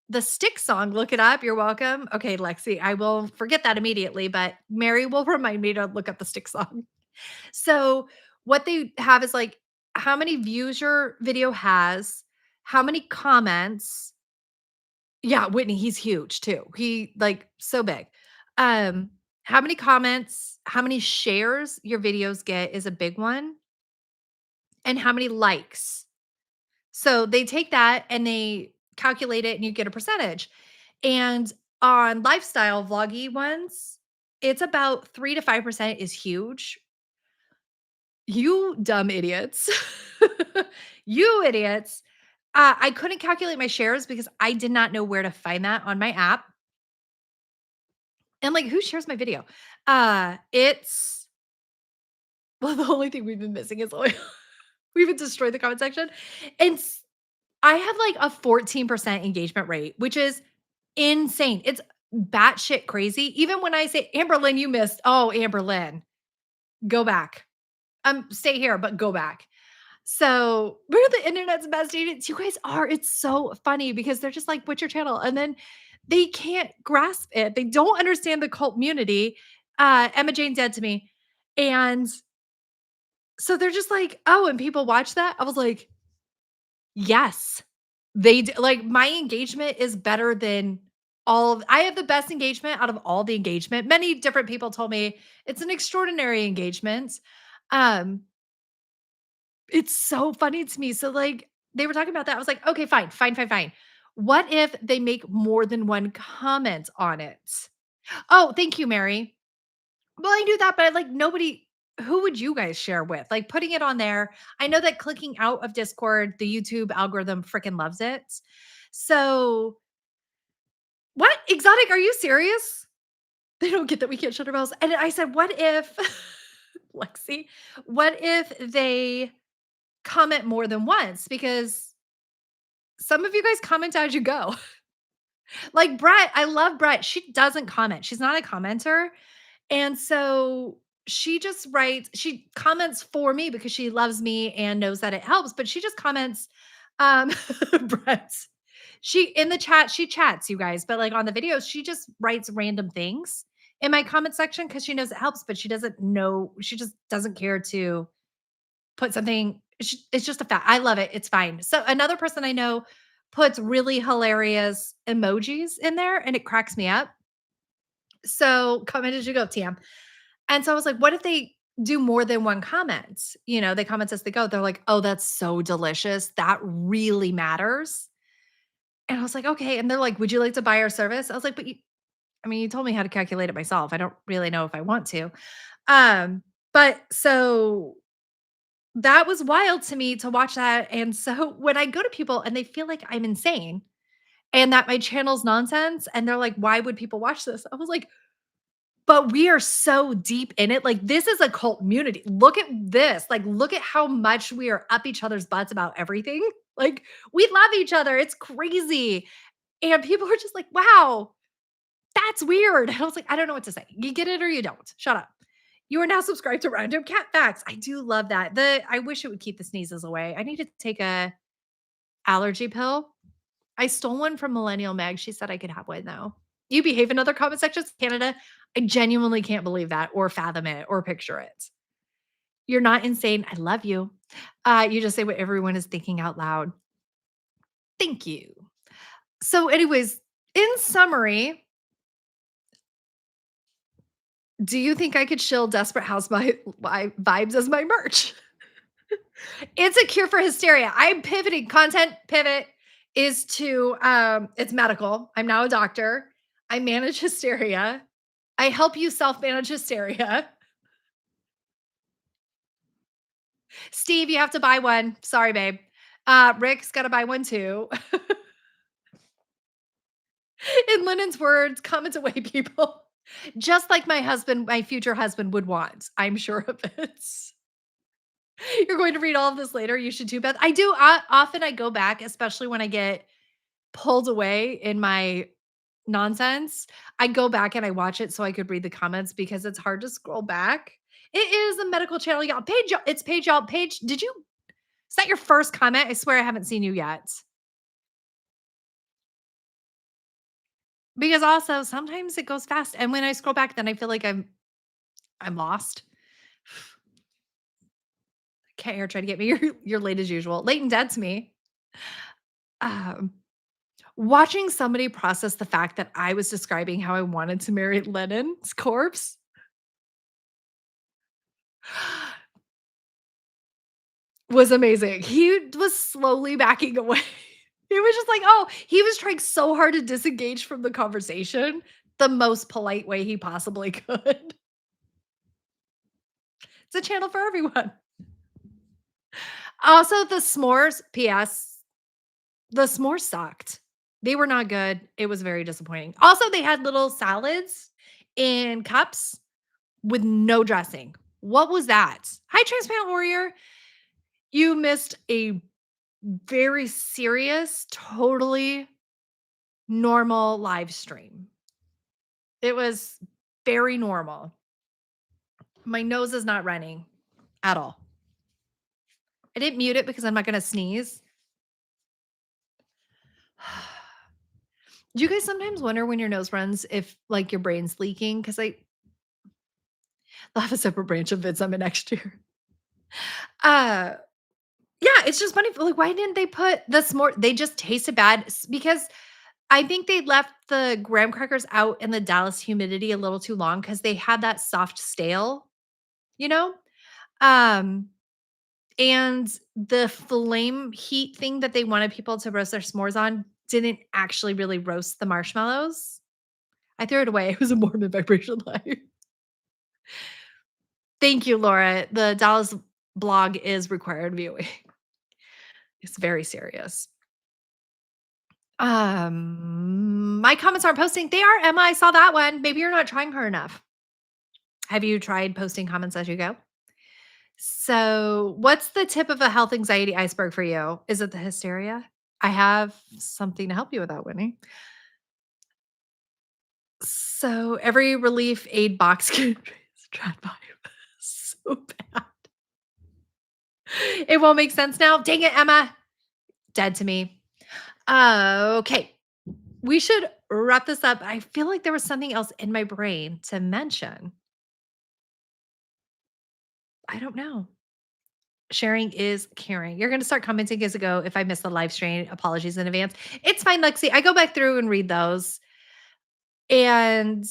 The stick song, look it up. You're welcome. Okay, Lexi, I will forget that immediately, but Mary will remind me to look up the stick song. So what they have is like how many views your video has, how many comments. Yeah, Whitney, he's huge too. He like so big. Um, how many comments, how many shares your videos get is a big one, and how many likes. So they take that and they calculate it and you get a percentage. And on lifestyle vloggy ones, it's about 3 to 5% is huge. You dumb idiots. You idiots. I couldn't calculate my shares because I did not know where to find that on my app. And like, who shares my video? It's well, the only thing we've been missing is oil. We even destroyed the comment section. And I have like a 14% engagement rate, which is insane. It's batshit crazy. Even when I say, Amberlyn, you missed. Oh, Amberlyn, go back. Stay here, but go back. So we're the internet's best agents. You guys are. It's so funny because they're just like, what's your channel? And then they can't grasp it. They don't understand the cult community. Emma Jane said to me, and So they're just like, "Oh, and people watch that?" I was like, "Yes." Like, my engagement is better than I have the best engagement out of all the engagement. Many different people told me it's an extraordinary engagement. Um, it's so funny to me. So, like, they were talking about that. I was like, "Okay, fine, fine, fine, fine. What if they make more than one comment on it?" Oh, thank you, Mary. Well, I knew that, but I like nobody who would you guys share with? Like putting it on there. I know that clicking out of Discord, the YouTube algorithm freaking loves it. So, what? Exotic, are you serious? They don't get that we can't shut our mouths. And I said, what if Lexi, what if they comment more than once? Because some of you guys comment as you go. Like Brett, I love Brett. She doesn't comment. She's not a commenter. And so she comments for me because she loves me and knows that it helps, but she just comments, um, Brett. She in the chat, she chats, you guys, but like on the videos, she just writes random things in my comment section because she knows it helps, but she just doesn't care to put something. It's just a fact. I love it. It's fine. So another person I know puts really hilarious emojis in there and it cracks me up. So comment as you go, TM. And so I was like, what if they do more than one comment? They comment as they go. They're like, oh, that's so delicious. That really matters. And I was like, okay. And they're like, would you like to buy our service? I was like, you told me how to calculate it myself. I don't really know if I want to. Um, but so that was wild to me to watch that. And so when I go to people and they feel like I'm insane and that my channel's nonsense, and they're like, why would people watch this? I was like, but we are so deep in it. Like, this is a cult community. Look at this. Like, look at how much we are up each other's butts about everything. Like, we love each other. It's crazy. And people are just like, wow, that's weird. And I was like, I don't know what to say. You get it or you don't. Shut up. You are now subscribed to Random Cat Facts. I do love that. I wish it would keep the sneezes away. I need to take a allergy pill. I stole one from Millennial Meg. She said I could have one now. You behave in other comment sections, Canada. I genuinely can't believe that or fathom it or picture it. You're not insane. I love you. You just say what everyone is thinking out loud. Thank you. So, anyways, in summary, do you think I could shill Desperate House my vibes as my merch? It's a cure for hysteria. I'm pivoting. Content pivot is to it's medical. I'm now a doctor. I manage hysteria. I help you self-manage hysteria. Steve, you have to buy one. Sorry, babe. Rick's got to buy one too. In Lennon's words, comment away, people. Just like my husband, my future husband would want. I'm sure of it. You're going to read all of this later. You should too, Beth. I do. Often I go back, especially when I get pulled away in my nonsense. I go back and I watch it so I could read the comments because it's hard to scroll back. It is a medical channel, y'all. Paige, it's Paige, y'all. Paige, is that your first comment? I swear I haven't seen you yet. Because also sometimes it goes fast. And when I scroll back, then I feel like I'm lost. Cat hair trying to get me. You're late as usual. Late and dead to me. Um, Watching somebody process the fact that I was describing how I wanted to marry Lennon's corpse was amazing. He was slowly backing away. He was just like, oh, he was trying so hard to disengage from the conversation the most polite way he possibly could. It's a channel for everyone. Also, the s'mores, PS, the s'mores sucked. They were not good. It was very disappointing. Also, they had little salads in cups with no dressing. What was that? Hi, Transparent Warrior. You missed a very serious, totally normal live stream. It was very normal. My nose is not running at all. I didn't mute it because I'm not going to sneeze. Do you guys sometimes wonder when your nose runs if like your brain's leaking? Because they'll have a separate branch of VidSummit next year. Uh, yeah, it's just funny, like, why didn't they put the s'more they just tasted bad because I think they left the graham crackers out in the Dallas humidity a little too long because they had that soft stale, you know? Um, and the flame heat thing that they wanted people to roast their s'mores on didn't actually really roast the marshmallows. I threw it away. It was a Mormon vibration light. Thank you, Laura. The Dallas blog is required viewing. It's very serious. My comments aren't posting. They are, Emma. I saw that one. Maybe you're not trying hard enough. Have you tried posting comments as you go? So, what's the tip of a health anxiety iceberg for you? Is it the hysteria? I have something to help you with that, Whitney. So, every relief aid box kit is Tradwife. So bad. It won't make sense now. Dang it, Emma. Dead to me. Okay. We should wrap this up. I feel like there was something else in my brain to mention. I don't know. Sharing is caring. You're gonna start commenting as a go if I miss the live stream. Apologies in advance. It's fine, Lexi. I go back through and read those. And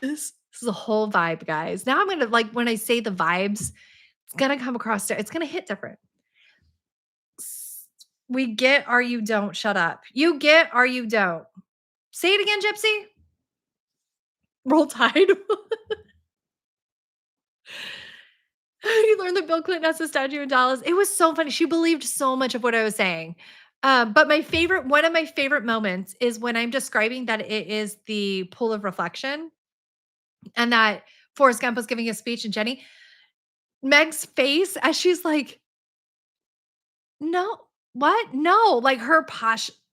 this is a whole vibe, guys. Now I'm gonna like when I say the vibes, it's gonna come across. It's gonna hit different. We get or you don't. Shut up. You get or you don't. Say it again, Gypsy. Roll Tide. You learned that Bill Clinton has a statue in Dallas. It was so funny. She believed so much of what I was saying. But one of my favorite moments is when I'm describing that it is the pool of reflection and that Forrest Gump was giving a speech and Meg's face as she's like, no, what? No, like her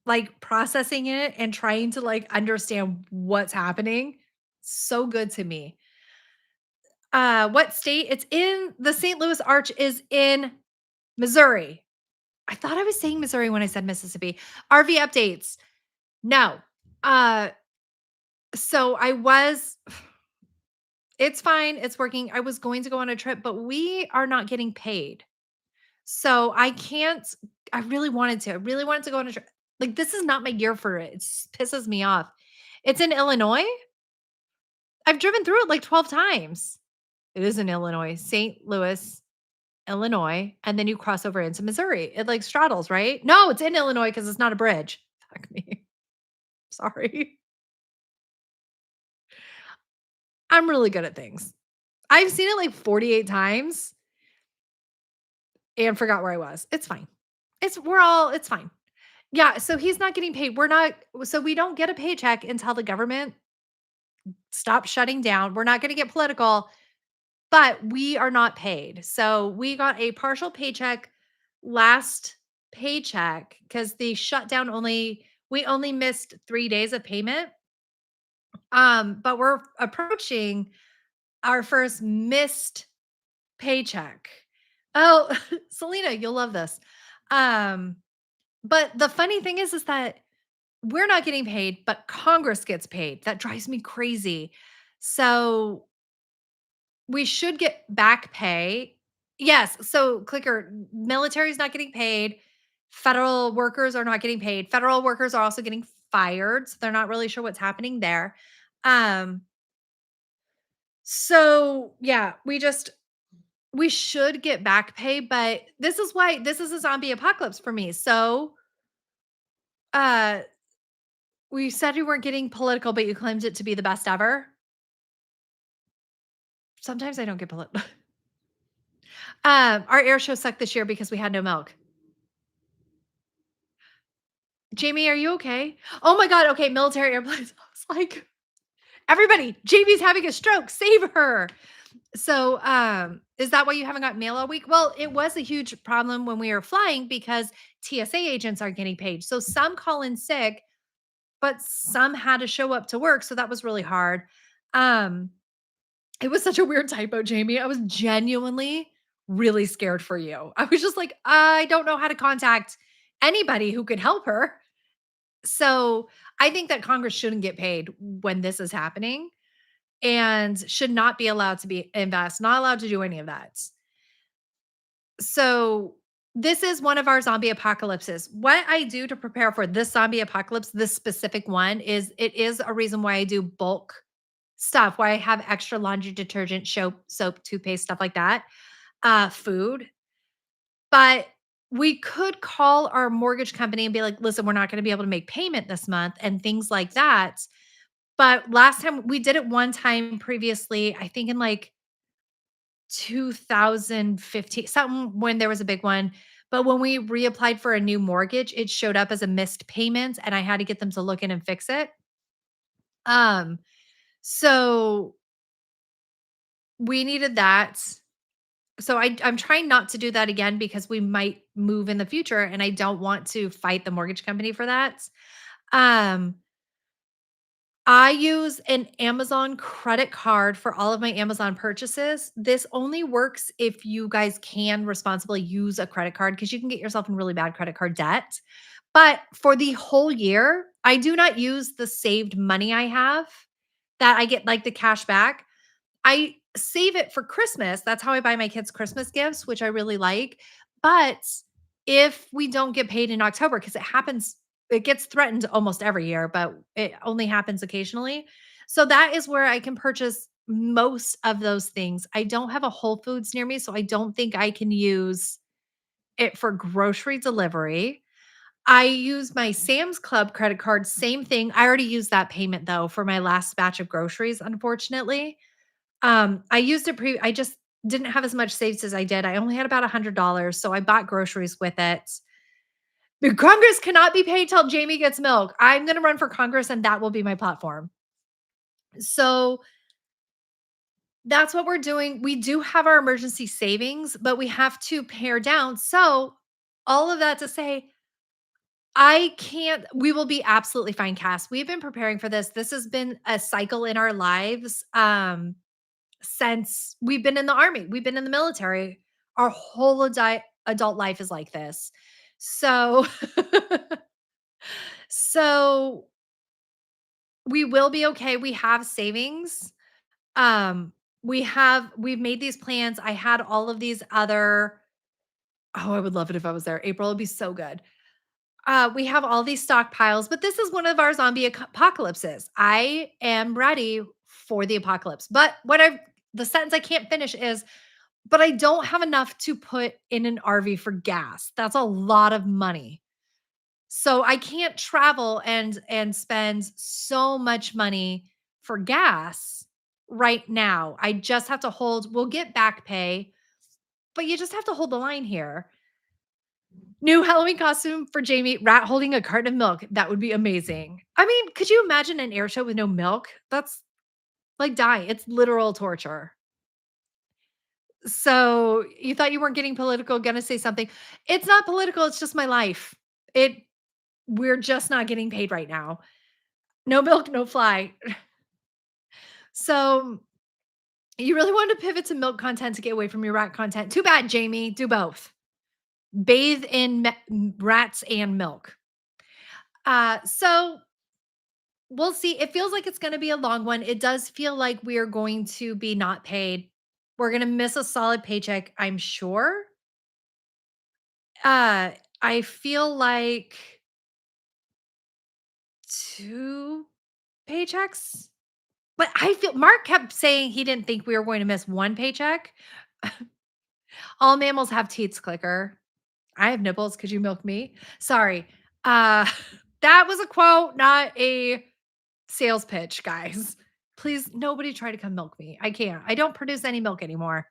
like processing it and trying to like understand what's happening. So good to me. What state? It's in the St. Louis Arch is in Missouri. I thought I was saying Missouri when I said Mississippi. RV updates. No. Uh, so I was it's fine. It's working. I was going to go on a trip, but we are not getting paid. So I can't I really wanted to. I really wanted to go on a trip. Like this is not my year for it. It pisses me off. It's in Illinois. I've driven through it like 12 times. It is in Illinois, St. Louis, Illinois, and then you cross over into Missouri. It like straddles, right? No, it's in Illinois because it's not a bridge. Fuck me. Sorry. I'm really good at things. I've seen it like 48 times and forgot where I was. It's fine. It's fine. Yeah, so he's not getting paid. So we don't get a paycheck until the government stops shutting down. We're not going to get political, but we are not paid. So we got a partial paycheck last paycheck because the shutdown we only missed 3 days of payment. But we're approaching our first missed paycheck. Oh, Selena, you'll love this. Um, but the funny thing is that we're not getting paid, but Congress gets paid. That drives me crazy. So we should get back pay. Yes. So clicker, military is not getting paid. Federal workers are not getting paid. Federal workers are also getting fired. So they're not really sure what's happening there. Um, so yeah, we should get back pay, but this is why this is a zombie apocalypse for me. So uh we said we weren't getting political, but you claimed it to be the best ever. Sometimes I don't get political. Our air show sucked this year because we had no milk. Jamie, are you okay? Oh my god, okay, military airplanes. I was like, everybody, Jamie's having a stroke. Save her. So, is that why you haven't got mail all week? Well, it was a huge problem when we were flying because TSA agents aren't getting paid. So some call in sick, but some had to show up to work. So that was really hard. Um, it was such a weird typo, Jamie. I was genuinely really scared for you. I was just like, I don't know how to contact anybody who could help her. So I think that Congress shouldn't get paid when this is happening and should not be allowed to be invest, not allowed to do any of that. So this is one of our zombie apocalypses. What I do to prepare for this zombie apocalypse, this specific one, is it is a reason why I do bulk stuff, why I have extra laundry detergent, soap, toothpaste, stuff like that, food. But we could call our mortgage company and be like, listen, we're not going to be able to make payment this month and things like that. But last time we did it one time previously, I think in like 2015, something when there was a big one. But when we reapplied for a new mortgage, it showed up as a missed payment and I had to get them to look in and fix it. Um, so we needed that. So I'm trying not to do that again because we might move in the future and I don't want to fight the mortgage company for that. Um, I use an Amazon credit card for all of my Amazon purchases. This only works if you guys can responsibly use a credit card because you can get yourself in really bad credit card debt. But for the whole year, I do not use the saved money I have that I get like the cash back. I save it for Christmas. That's how I buy my kids Christmas gifts, which I really like. But if we don't get paid in October, because it gets threatened almost every year, but it only happens occasionally. So that is where I can purchase most of those things. I don't have a Whole Foods near me, so I don't think I can use it for grocery delivery. I use my Sam's Club credit card, same thing. I already used that payment though for my last batch of groceries, unfortunately. I used it I just didn't have as much saved as I did. I only had about $100, so I bought groceries with it. The Congress cannot be paid till Jamie gets milk. I'm gonna run for Congress and that will be my platform. So that's what we're doing. We do have our emergency savings, but we have to pare down. So all of that to say, I can't we will be absolutely fine, Cass. We've been preparing for this. This has been a cycle in our lives. Since we've been in the army, we've been in the military. Our whole adult life is like this. So so we will be okay. We have savings. Um we've made these plans. I had all of these other oh, I would love it if I was there. April would be so good. We have all these stockpiles, but this is one of our zombie apocalypses. I am ready for the apocalypse. But the sentence I can't finish is, but I don't have enough to put in an RV for gas. That's a lot of money. So I can't travel and spend so much money for gas right now. I just have to we'll get back pay, but you just have to hold the line here. New Halloween costume for Jamie, rat holding a carton of milk. That would be amazing. I mean, could you imagine an air show with no milk? That's like dying. It's literal torture. So you thought you weren't getting political, gonna say something. It's not political, it's just my life. It we're just not getting paid right now. No milk, no fly. So you really wanted to pivot to milk content to get away from your rat content. Too bad, Jamie. Do both. Bathe in rats and milk. So we'll see. It feels like it's going to be a long one. It does feel like we are going to be not paid. We're going to miss a solid paycheck, I'm sure. Uh, I feel like two paychecks. But I feel Mark kept saying he didn't think we were going to miss one paycheck. All mammals have teats, clicker. I have nipples. Could you milk me? Sorry. Uh, that was a quote, not a sales pitch, guys. Please, nobody try to come milk me. I can't. I don't produce any milk anymore.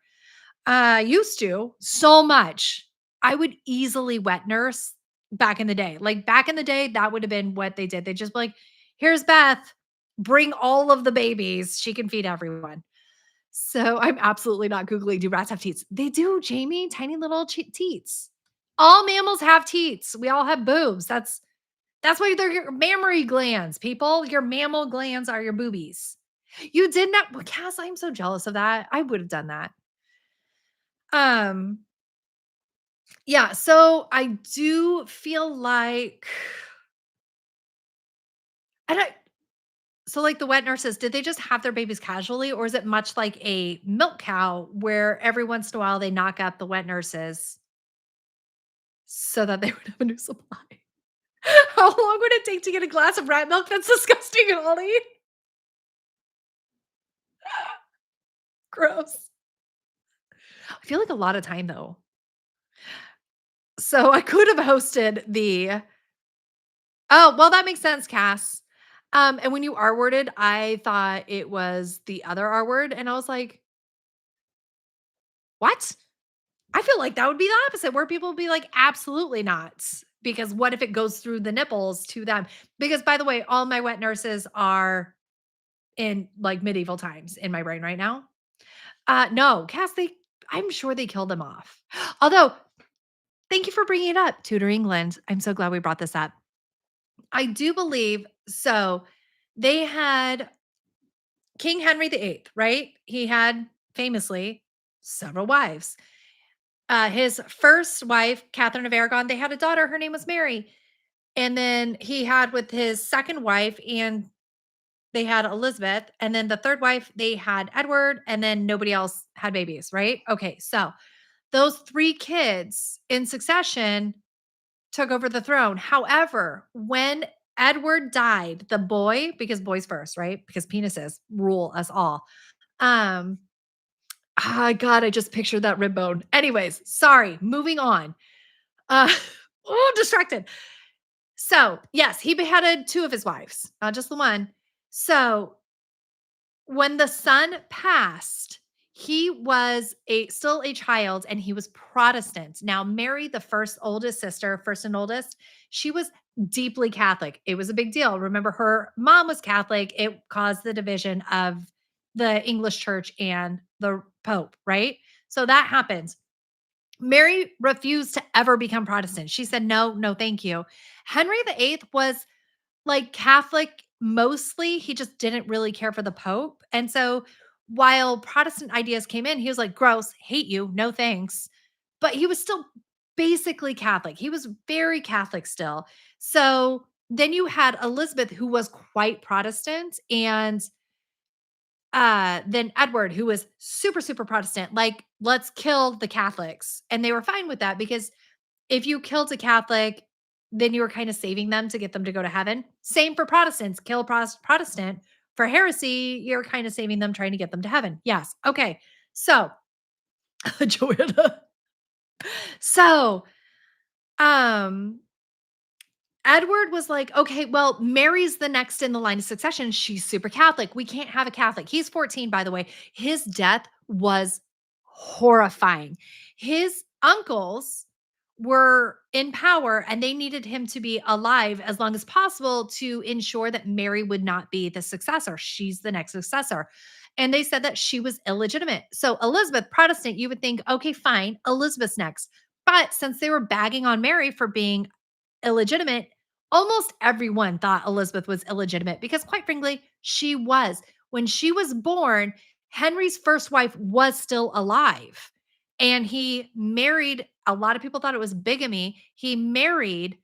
Used to so much. I would easily wet nurse back in the day. Like back in the day, that would have been what they did. They just be like, here's Beth, bring all of the babies. She can feed everyone. So I'm absolutely not Googling, do rats have teats? They do, Jamie, tiny little teats. All mammals have teats. We all have boobs. That's why they're your mammary glands, people. Your mammal glands are your boobies. You did not, well, Cass, I'm so jealous of that. I would have done that. Um, yeah, so I do feel like and I so like the wet nurses, did they just have their babies casually, or is it much like a milk cow where every once in a while they knock up the wet nurses? so that they would have a new supply. How long would it take to get a glass of rat milk? That's disgusting, Ollie. Gross. I feel like a lot of time though. So I could have hosted the oh, well, that makes sense, Cass. And when you R worded, I thought it was the other R word, and I was like, "What?" I feel like that would be the opposite, where people would be like, "Absolutely not." Because what if it goes through the nipples to them? Because by the way, all my wet nurses are in like medieval times in my brain right now. No, Cass, I'm sure they killed them off. Although, thank you for bringing it up, Tudor England. I'm so glad we brought this up. I do believe so. They had King Henry VIII, right? He had famously several wives. His first wife, Catherine of Aragon, they had a daughter. Her name was Mary. And then he had with his second wife, and they had Elizabeth. And then the third wife, they had Edward. And then nobody else had babies, right? Okay. So those three kids in succession took over the throne. However, when Edward died, the boy, because boys first, right? Because penises rule us all. Um, God, I just pictured that rib bone. Anyways, sorry, moving on. Uh, oh, distracted. So, yes, he beheaded two of his wives, not just the one. So, when the son passed, he was still a child and he was Protestant. Now, Mary, the first oldest sister, first and oldest, she was deeply Catholic. It was a big deal. Remember, her mom was Catholic. It caused the division of the English church and the Pope, right? So that happens. Mary refused to ever become Protestant. She said, no, no, thank you. Henry VIII was like Catholic mostly, he just didn't really care for the Pope, and so while Protestant ideas came in, he was like, "Gross, hate you, no thanks." But he was still basically Catholic. He was very Catholic still. So then you had Elizabeth, who was quite Protestant, and then Edward, who was super, super Protestant, like, "Let's kill the Catholics." And they were fine with that because if you killed a Catholic, then you were kind of saving them to get them to go to heaven. Same for Protestants. Kill Protestant. For heresy, you're kind of saving them, trying to get them to heaven. Yes. Okay. So, Joanna. So, um, Edward was like, okay, well, Mary's the next in the line of succession. She's super Catholic. We can't have a Catholic. He's 14, by the way. His death was horrifying. His uncles were in power and they needed him to be alive as long as possible to ensure that Mary would not be the successor. She's the next successor. And they said that she was illegitimate. So, Elizabeth, Protestant, you would think, okay, fine, Elizabeth's next. But since they were bagging on Mary for being illegitimate, almost everyone thought Elizabeth was illegitimate because, quite frankly, she was. When she was born, Henry's first wife was still alive. And he married, a lot of people thought it was bigamy. He married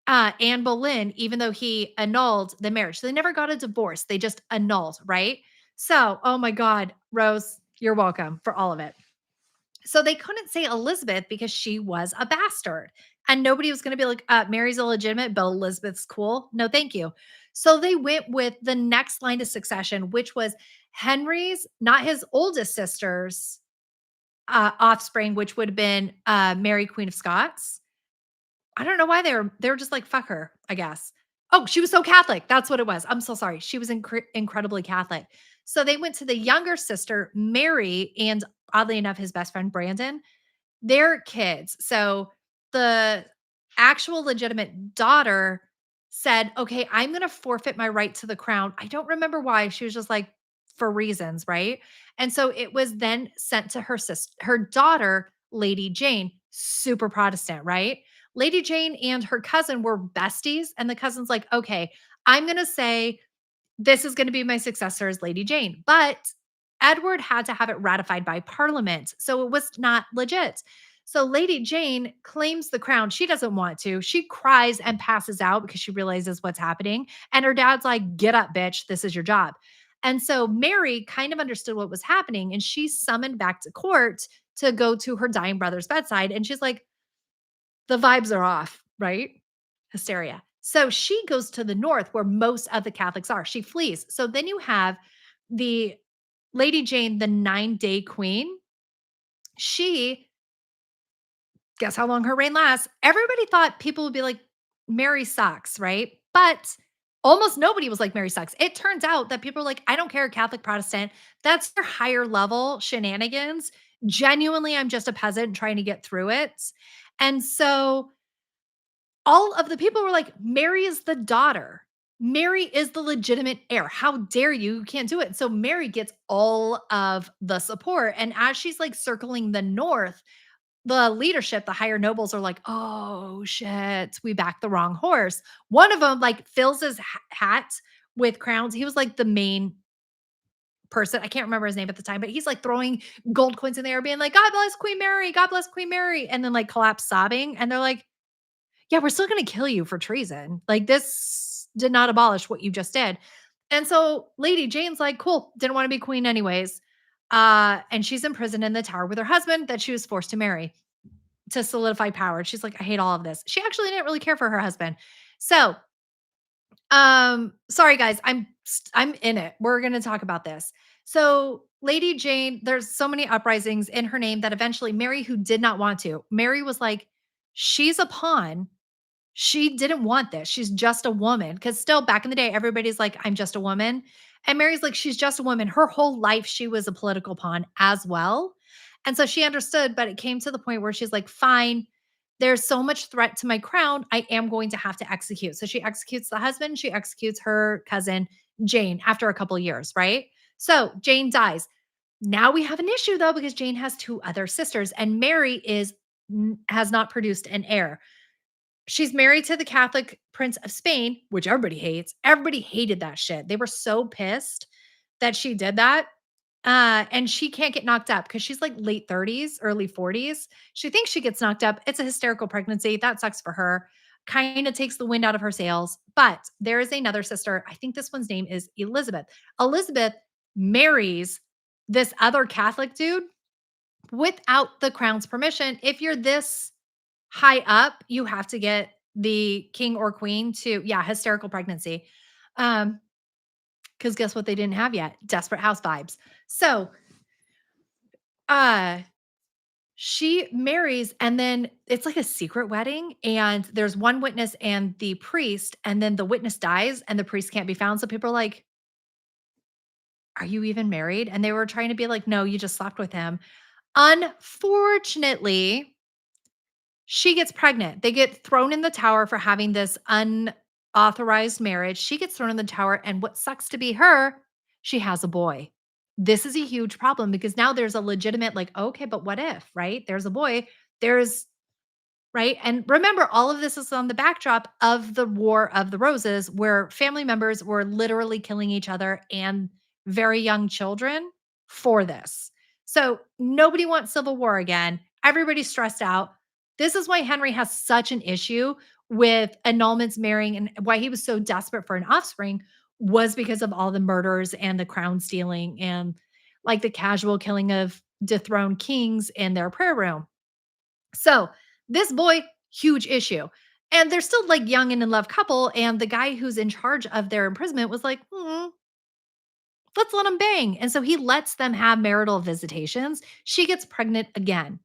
Anne Boleyn, even though he annulled the marriage. So they never got a divorce. They just annulled, right? So, oh my God, Rose, you're welcome for all of it. So they couldn't say Elizabeth because she was a bastard. And nobody was going to be like, Mary's illegitimate, but Elizabeth's cool. No, thank you. So they went with the next line of succession, which was Henry's, not his oldest sister's offspring, which would have been Mary, Queen of Scots. I don't know why they were just like, fuck her, I guess. Oh, she was so Catholic. That's what it was. I'm so sorry. She was incredibly Catholic. So they went to the younger sister, Mary, and oddly enough, his best friend, Brandon, their kids. So the actual legitimate daughter said, okay, I'm going to forfeit my right to the crown. I don't remember why. She was just like, for reasons, right? And so it was then sent to her sister, her daughter, Lady Jane, super Protestant, right? Lady Jane and her cousin were besties. And the cousin's like, okay, I'm going to say this is going to be my successor as Lady Jane. But Edward had to have it ratified by Parliament. So it was not legit. So Lady Jane claims the crown. She doesn't want to. She cries and passes out because she realizes what's happening. And her dad's like, get up, bitch. This is your job. And so Mary kind of understood what was happening and she summoned back to court to go to her dying brother's bedside. And she's like, The vibes are off, right? Hysteria. So she goes to the north where most of the Catholics are. She flees. So then you have the Lady Jane, the 9-day queen. She, guess how long her reign lasts? Everybody thought people would be like, Mary sucks, right? But almost nobody was like, Mary sucks. It turns out that people are like, I don't care, Catholic, Protestant. That's their higher level shenanigans. Genuinely, I'm just a peasant trying to get through it. And so all of the people were like, Mary is the daughter. Mary is the legitimate heir. How dare you? You can't do it. So Mary gets all of the support. And as she's like circling the north, the leadership, the higher nobles are like, oh shit, we backed the wrong horse. One of them like fills his hat with crowns. He was like the main person. I can't remember his name at the time, but he's like throwing gold coins in the air, being like, God bless Queen Mary, God bless Queen Mary. And then like collapse sobbing. And they're like, yeah, we're still going to kill you for treason. Like this did not abolish what you just did. And so Lady Jane's like, cool, didn't want to be queen anyways. And she's imprisoned in the tower with her husband that she was forced to marry to solidify power. She's like, I hate all of this. She actually didn't really care for her husband. So, sorry guys, I'm in it. We're going to talk about this. So, Lady Jane, there's so many uprisings in her name that eventually Mary, who did not want to, Mary was like, she's a pawn. She didn't want this. She's just a woman. Because still back in the day, everybody's like, I'm just a woman. And Mary's like, she's just a woman. Her whole life, she was a political pawn as well. And so she understood, but it came to the point where she's like, fine, there's so much threat to my crown. I am going to have to execute. So she executes the husband. She executes her cousin, Jane, after a couple years, right? So Jane dies. Now we have an issue though, because Jane has two other sisters and Mary has not produced an heir. She's married to the Catholic Prince of Spain, which everybody hates. Everybody hated that shit. They were so pissed that she did that. And she can't get knocked up because she's like late 30s, early 40s. She thinks she gets knocked up. It's a hysterical pregnancy. That sucks for her. Kind of takes the wind out of her sails. But there is another sister. I think this one's name is Elizabeth. Elizabeth marries this other Catholic dude without the crown's permission. If you're this high up, you have to get the king or queen to, yeah, hysterical pregnancy. Because guess what they didn't have yet? Desperate House vibes. So, uh, she marries and then it's like a secret wedding and there's one witness and the priest and then the witness dies and the priest can't be found. So people are like, "Are you even married?" And they were trying to be like, "No, you just slept with him." Unfortunately, she gets pregnant. They get thrown in the tower for having this unauthorized marriage. She gets thrown in the tower, and what sucks to be her, she has a boy. This is a huge problem because now there's a legitimate, like, okay, but what if, right? There's a boy. There's right? And remember, all of this is on the backdrop of the War of the Roses, where family members were literally killing each other and very young children for this. So nobody wants civil war again. Everybody's stressed out. This is why Henry has such an issue with annulments marrying and why he was so desperate for an offspring was because of all the murders and the crown stealing and like the casual killing of dethroned kings in their prayer room. So this boy, huge issue. And they're still like young and in love couple. And the guy who's in charge of their imprisonment was like, let's let them bang. And so he lets them have marital visitations. She gets pregnant again.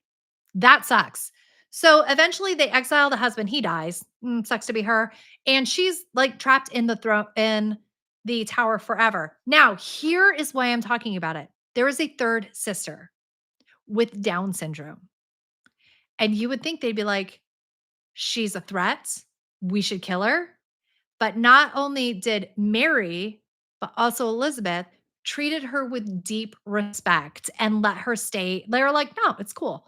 That sucks. So eventually they exile the husband. He dies. Sucks to be her. And she's like trapped in the throne in the tower forever. Now, here is why I'm talking about it. There is a third sister with Down syndrome. And you would think they'd be like, she's a threat. We should kill her. But not only did Mary, but also Elizabeth treated her with deep respect and let her stay. They were like, no, it's cool.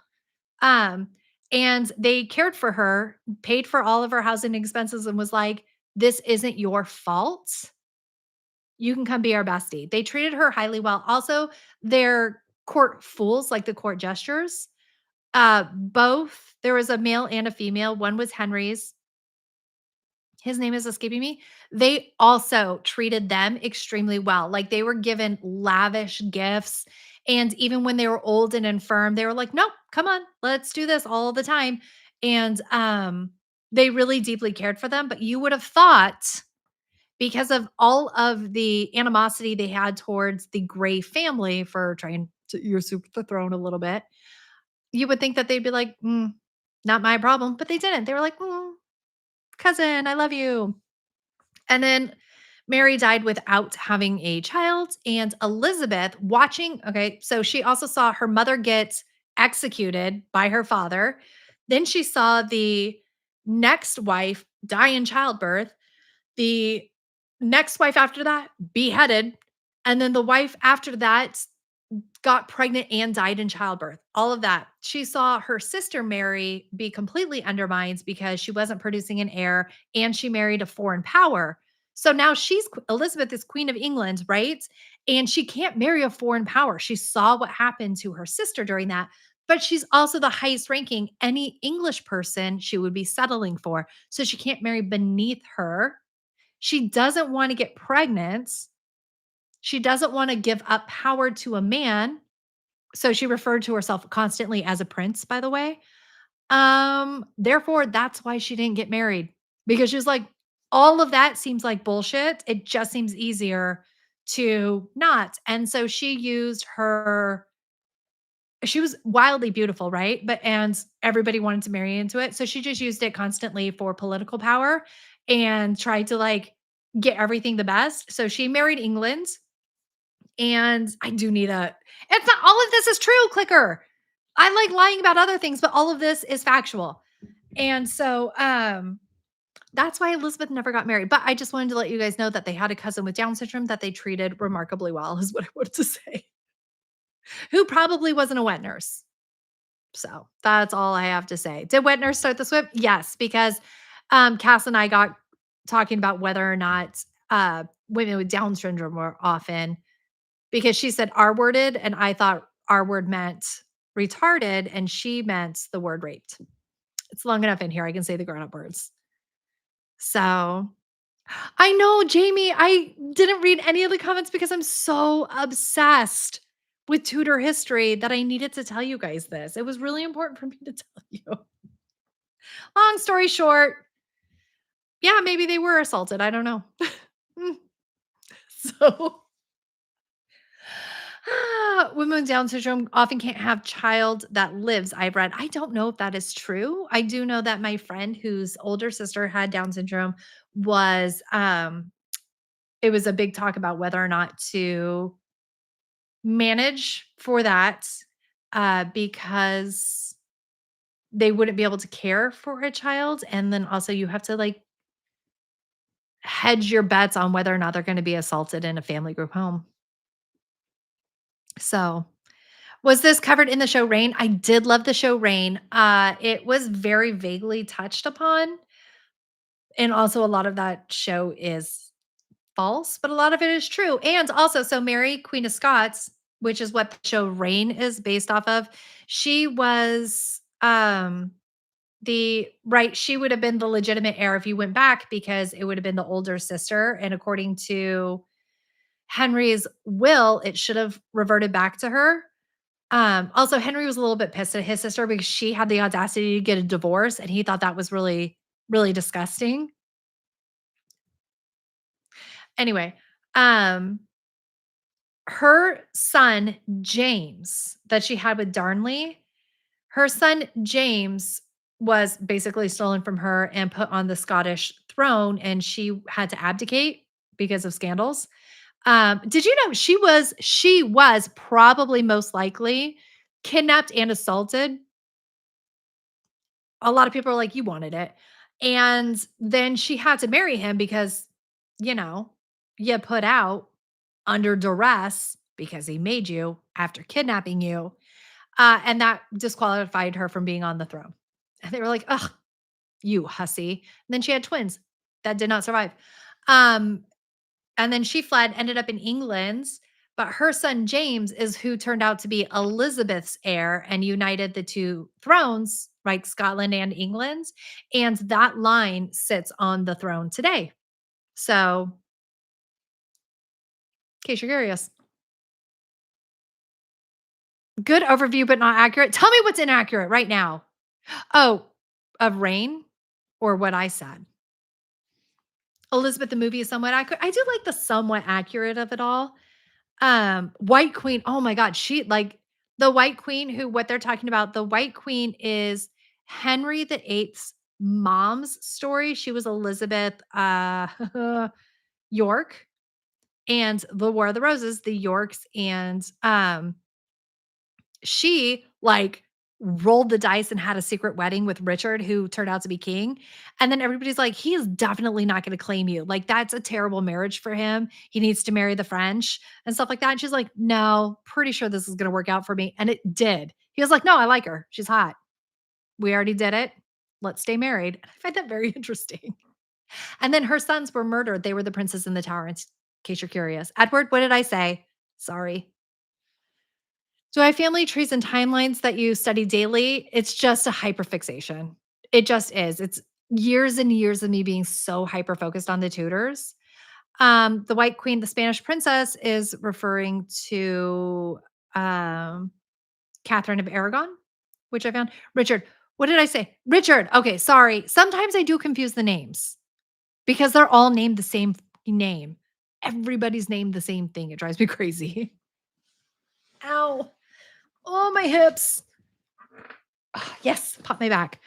Um, and they cared for her, paid for all of her housing expenses, and was like, this isn't your fault. You can come be our bestie. They treated her highly well. Also, their court fools, like the court gestures, both there was a male and a female. One was Henry's. His name is escaping me. They also treated them extremely well. Like they were given lavish gifts. And even when they were old and infirm, they were like, no, come on, let's do this all the time. and, they really deeply cared for them, but you would have thought because of all of the animosity they had towards the Grey family for trying to usurp the throne a little bit, you would think that they'd be like, not my problem," but they didn't. They were like, cousin, I love you." And then Mary died without having a child, and Elizabeth watching okay, so she also saw her mother get executed by her father. Then she saw the next wife die in childbirth, the next wife after that beheaded, and then the wife after that got pregnant and died in childbirth, all of that. She saw her sister Mary be completely undermined because she wasn't producing an heir and she married a foreign power. So now Elizabeth is Queen of England, right? And she can't marry a foreign power. She saw what happened to her sister during that, but she's also the highest ranking any English person she would be settling for. So she can't marry beneath her. She doesn't want to get pregnant. She doesn't want to give up power to a man, so she referred to herself constantly as a prince, by the way. Therefore, that's why she didn't get married because she was like, all of that seems like bullshit. It just seems easier to not. And so she was wildly beautiful, right? And everybody wanted to marry into it. So she just used it constantly for political power and tried to like get everything the best. So she married England and I do need a it's not all of this is true, clicker. I like lying about other things, but all of this is factual. And so that's why Elizabeth never got married. But I just wanted to let you guys know that they had a cousin with Down syndrome that they treated remarkably well, is what I wanted to say, who probably wasn't a wet nurse. So that's all I have to say. Did wet nurse start the swip? Yes, because Cass and I got talking about whether or not women with Down syndrome were often because she said R worded, and I thought R word meant retarded, and she meant the word raped. It's long enough in here. I can say the grown up words. So I know, Jamie, I didn't read any of the comments because I'm so obsessed with Tudor history that I needed to tell you guys this. It was really important for me to tell you. Long story short, yeah, maybe they were assaulted. I don't know. So women with Down syndrome often can't have child that lives, I've read. I don't know if that is true. I do know that my friend whose older sister had Down syndrome was it was a big talk about whether or not to manage for that because they wouldn't be able to care for a child and then also you have to like hedge your bets on whether or not they're going to be assaulted in a family group home. So was this covered in the show Rain? I did love the show Rain. It was very vaguely touched upon, and also a lot of that show is false, but a lot of it is true. And also, so Mary, Queen of Scots, which is what the show Rain is based off of, she was she would have been the legitimate heir if you went back because it would have been the older sister. And according to Henry's will, it should have reverted back to her. Also, Henry was a little bit pissed at his sister because she had the audacity to get a divorce, and he thought that was really, really disgusting. Anyway, um, her son, James, that she had with Darnley, her son, James, was basically stolen from her and put on the Scottish throne, and she had to abdicate because of scandals. Did you know she was probably most likely kidnapped and assaulted. A lot of people are like, "You wanted it." And then she had to marry him because, you know, you put out under duress because he made you after kidnapping you, and that disqualified her from being on the throne. And they were like, "Ugh, you hussy." And then she had twins that did not survive. Um, and then she fled, ended up in England, but her son James is who turned out to be Elizabeth's heir and united the two thrones, right? Scotland and England. And that line sits on the throne today. So, in case you're curious, good overview, but not accurate. Tell me what's inaccurate right now. Oh, of Reign or what I said? Elizabeth the movie is somewhat accurate. I do like the somewhat accurate of it all. White Queen, oh my god, she like, the White Queen who what they're talking about, the White Queen is Henry the Eighth's mom's story. She was Elizabeth, York, and the War of the Roses, the Yorks, and, she, like, rolled the dice and had a secret wedding with Richard, who turned out to be king, and then everybody's like, "He is definitely not gonna claim you, like, that's a terrible marriage for him, he needs to marry the French," and stuff like that, and she's like, "No, pretty sure this is gonna work out for me," and it did. He was like, "No, I like her, she's hot. We already did it. Let's stay married." And I find that very interesting. And then her sons were murdered, they were the princes in the tower, in case you're curious. Edward, what did I say? Sorry. Do I have family trees and timelines that you study daily? It's just a hyperfixation. It just is. It's years and years of me being so hyper focused on the Tudors. The White Queen, the Spanish princess, is referring to um, Catherine of Aragon, which I found. Richard, what did I say? Richard. Okay, sorry. Sometimes I do confuse the names because they're all named the same name. Everybody's named the same thing. It drives me crazy. Ow. Oh, my hips. Ah, yes, pop my back.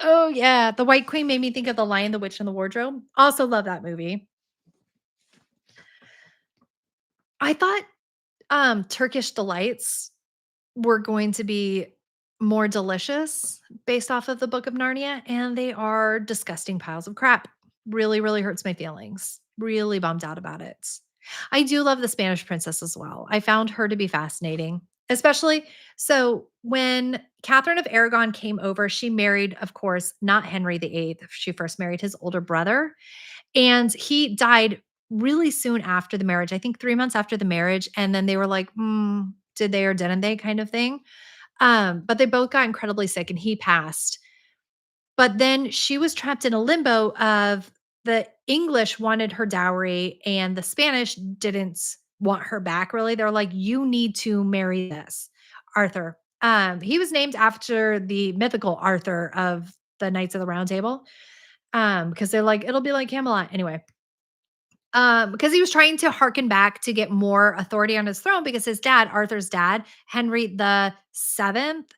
Oh, yeah, The White Queen made me think of The Lion, the Witch, and the Wardrobe. Also love that movie. I thought, Turkish delights were going to be more delicious based off of the Book of Narnia, and they are disgusting piles of crap. Really, really hurts my feelings. Really bummed out about it. I do love the Spanish princess as well. I found her to be fascinating, especially so when Catherine of Aragon came over, she married, of course, not Henry VIII. She first married his older brother, and he died really soon after the marriage. I think 3 months after the marriage, and then they were like, did they or didn't they kind of thing. But they both got incredibly sick and he passed. But then she was trapped in a limbo of the English wanted her dowry and the Spanish didn't want her back really. They're like, "You need to marry this Arthur." He was named after the mythical Arthur of the Knights of the Round Table. Because they're like, "It'll be like Camelot." Anyway, because he was trying to harken back to get more authority on his throne because his dad, Arthur's dad, Henry the 7th,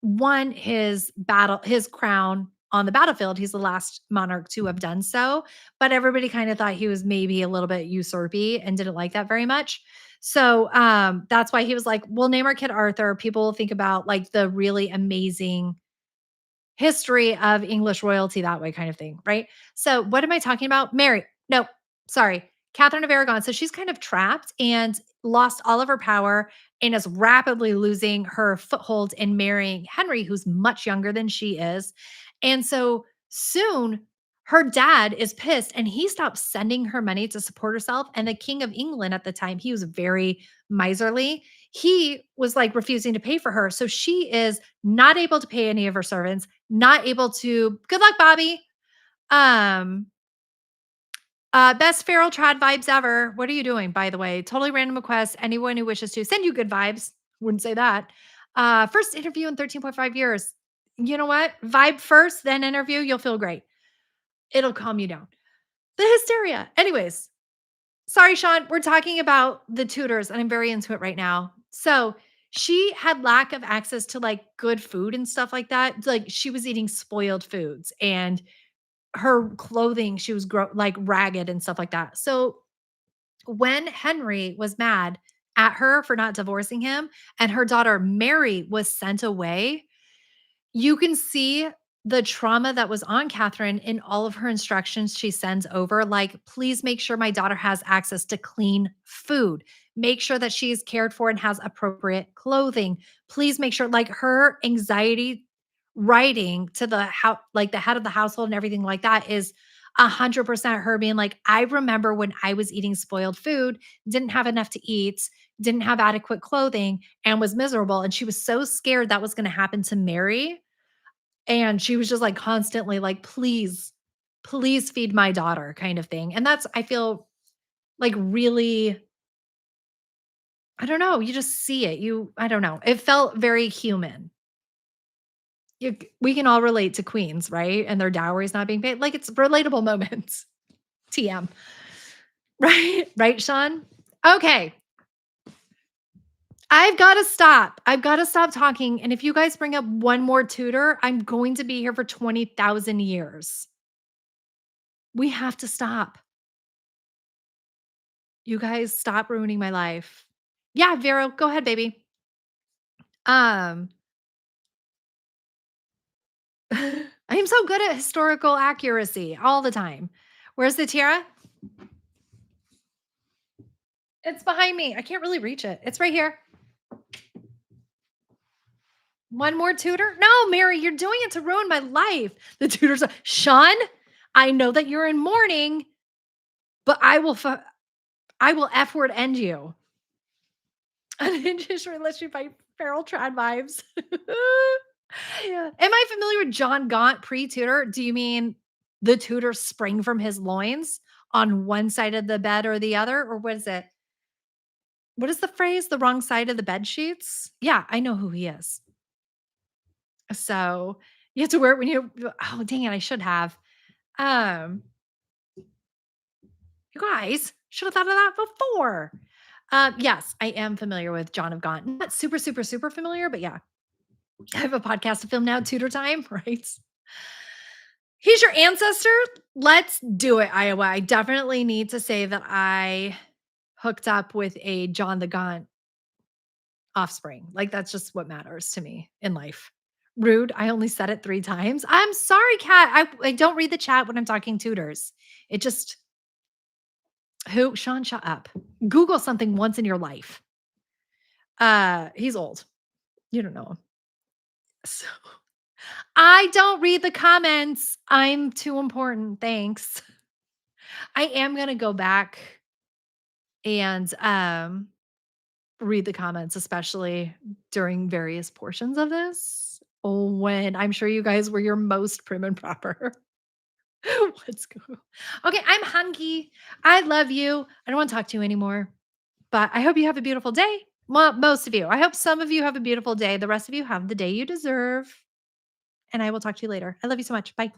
won his crown on the battlefield. He's the last monarch to have done so, but everybody kind of thought he was maybe a little bit usurpy and didn't like that very much. So, that's why he was like, "We'll name our kid Arthur." People will think about, like, the really amazing history of English royalty that way kind of thing, right? So what am I talking about? Mary. No, sorry. Catherine of Aragon. So she's kind of trapped and lost all of her power and is rapidly losing her foothold in marrying Henry, who's much younger than she is. And so soon her dad is pissed and he stops sending her money to support herself. And the King of England at the time, he was very miserly. He was like refusing to pay for her. So she is not able to pay any of her servants, not able to good luck, Bobby. Um, best feral trad vibes ever. What are you doing, by the way? Totally random request. Anyone who wishes to send you good vibes. Wouldn't say that. First interview in 13.5 years. You know what? Vibe first, then interview. You'll feel great. It'll calm you down. The hysteria. Anyways, sorry, Sean. We're talking about the tutors, and I'm very into it right now. So she had lack of access to like good food and stuff like that. Like she was eating spoiled foods and her clothing, she was like ragged and stuff like that. So when Henry was mad at her for not divorcing him and her daughter Mary was sent away, you can see the trauma that was on Catherine in all of her instructions she sends over, like, "Please make sure my daughter has access to clean food. Make sure that she is cared for and has appropriate clothing. Please make sure" like, her anxiety writing to the like, the head of the household and everything like that is 100% her being like, "I remember when I was eating spoiled food, didn't have enough to eat, didn't have adequate clothing, and was miserable," and she was so scared that was gonna happen to Mary and she was just, like, constantly like, "Please, please feed my daughter," kind of thing, and that's I feel, like, really I don't know, you just see it, I don't know, it felt very human. We can all relate to queens, right? And their dowries not being paid. Like, it's relatable moments. TM. Right? Right, Sean? Okay. I've gotta stop talking, and if you guys bring up one more tutor, I'm going to be here for 20,000 years. We have to stop. You guys stop ruining my life. Yeah, Vero, go ahead, baby. Um, I am so good at historical accuracy all the time. Where's the tiara? It's behind me. I can't really reach it. It's right here. One more tutor? No, Mary, you're doing it to ruin my life. The tutor's like, Sean, I know that you're in mourning, but I will F word end you. Unhinged relationship by feral Tradwives. Yeah. Am I familiar with John Gaunt pre-tutor? Do you mean the tutor spring from his loins on one side of the bed or the other? Or what is it? What is the phrase? The wrong side of the bed sheets? Yeah, I know who he is. So you have to wear it when you oh dang it, I should have. Um, you guys should have thought of that before. Yes, I am familiar with John of Gaunt. Not super, super, super familiar, but yeah. I have a podcast to film now, tutor time, right? He's your ancestor. Let's do it, Iowa. I definitely need to say that I hooked up with a John the Gaunt offspring. Like, that's just what matters to me in life. Rude. I only said it 3 times. I'm sorry, Kat. I don't read the chat when I'm talking tutors. It just who? Sean, shut up. Google something once in your life. He's old. You don't know him. So I don't read the comments. I'm too important. Thanks. I am gonna go back and read the comments, especially during various portions of this. When I'm sure you guys were your most prim and proper. Let's go. Okay, I'm hungry. I love you. I don't want to talk to you anymore. But I hope you have a beautiful day. Well, most of you. I hope some of you have a beautiful day. The rest of you have the day you deserve. And I will talk to you later. I love you so much. Bye.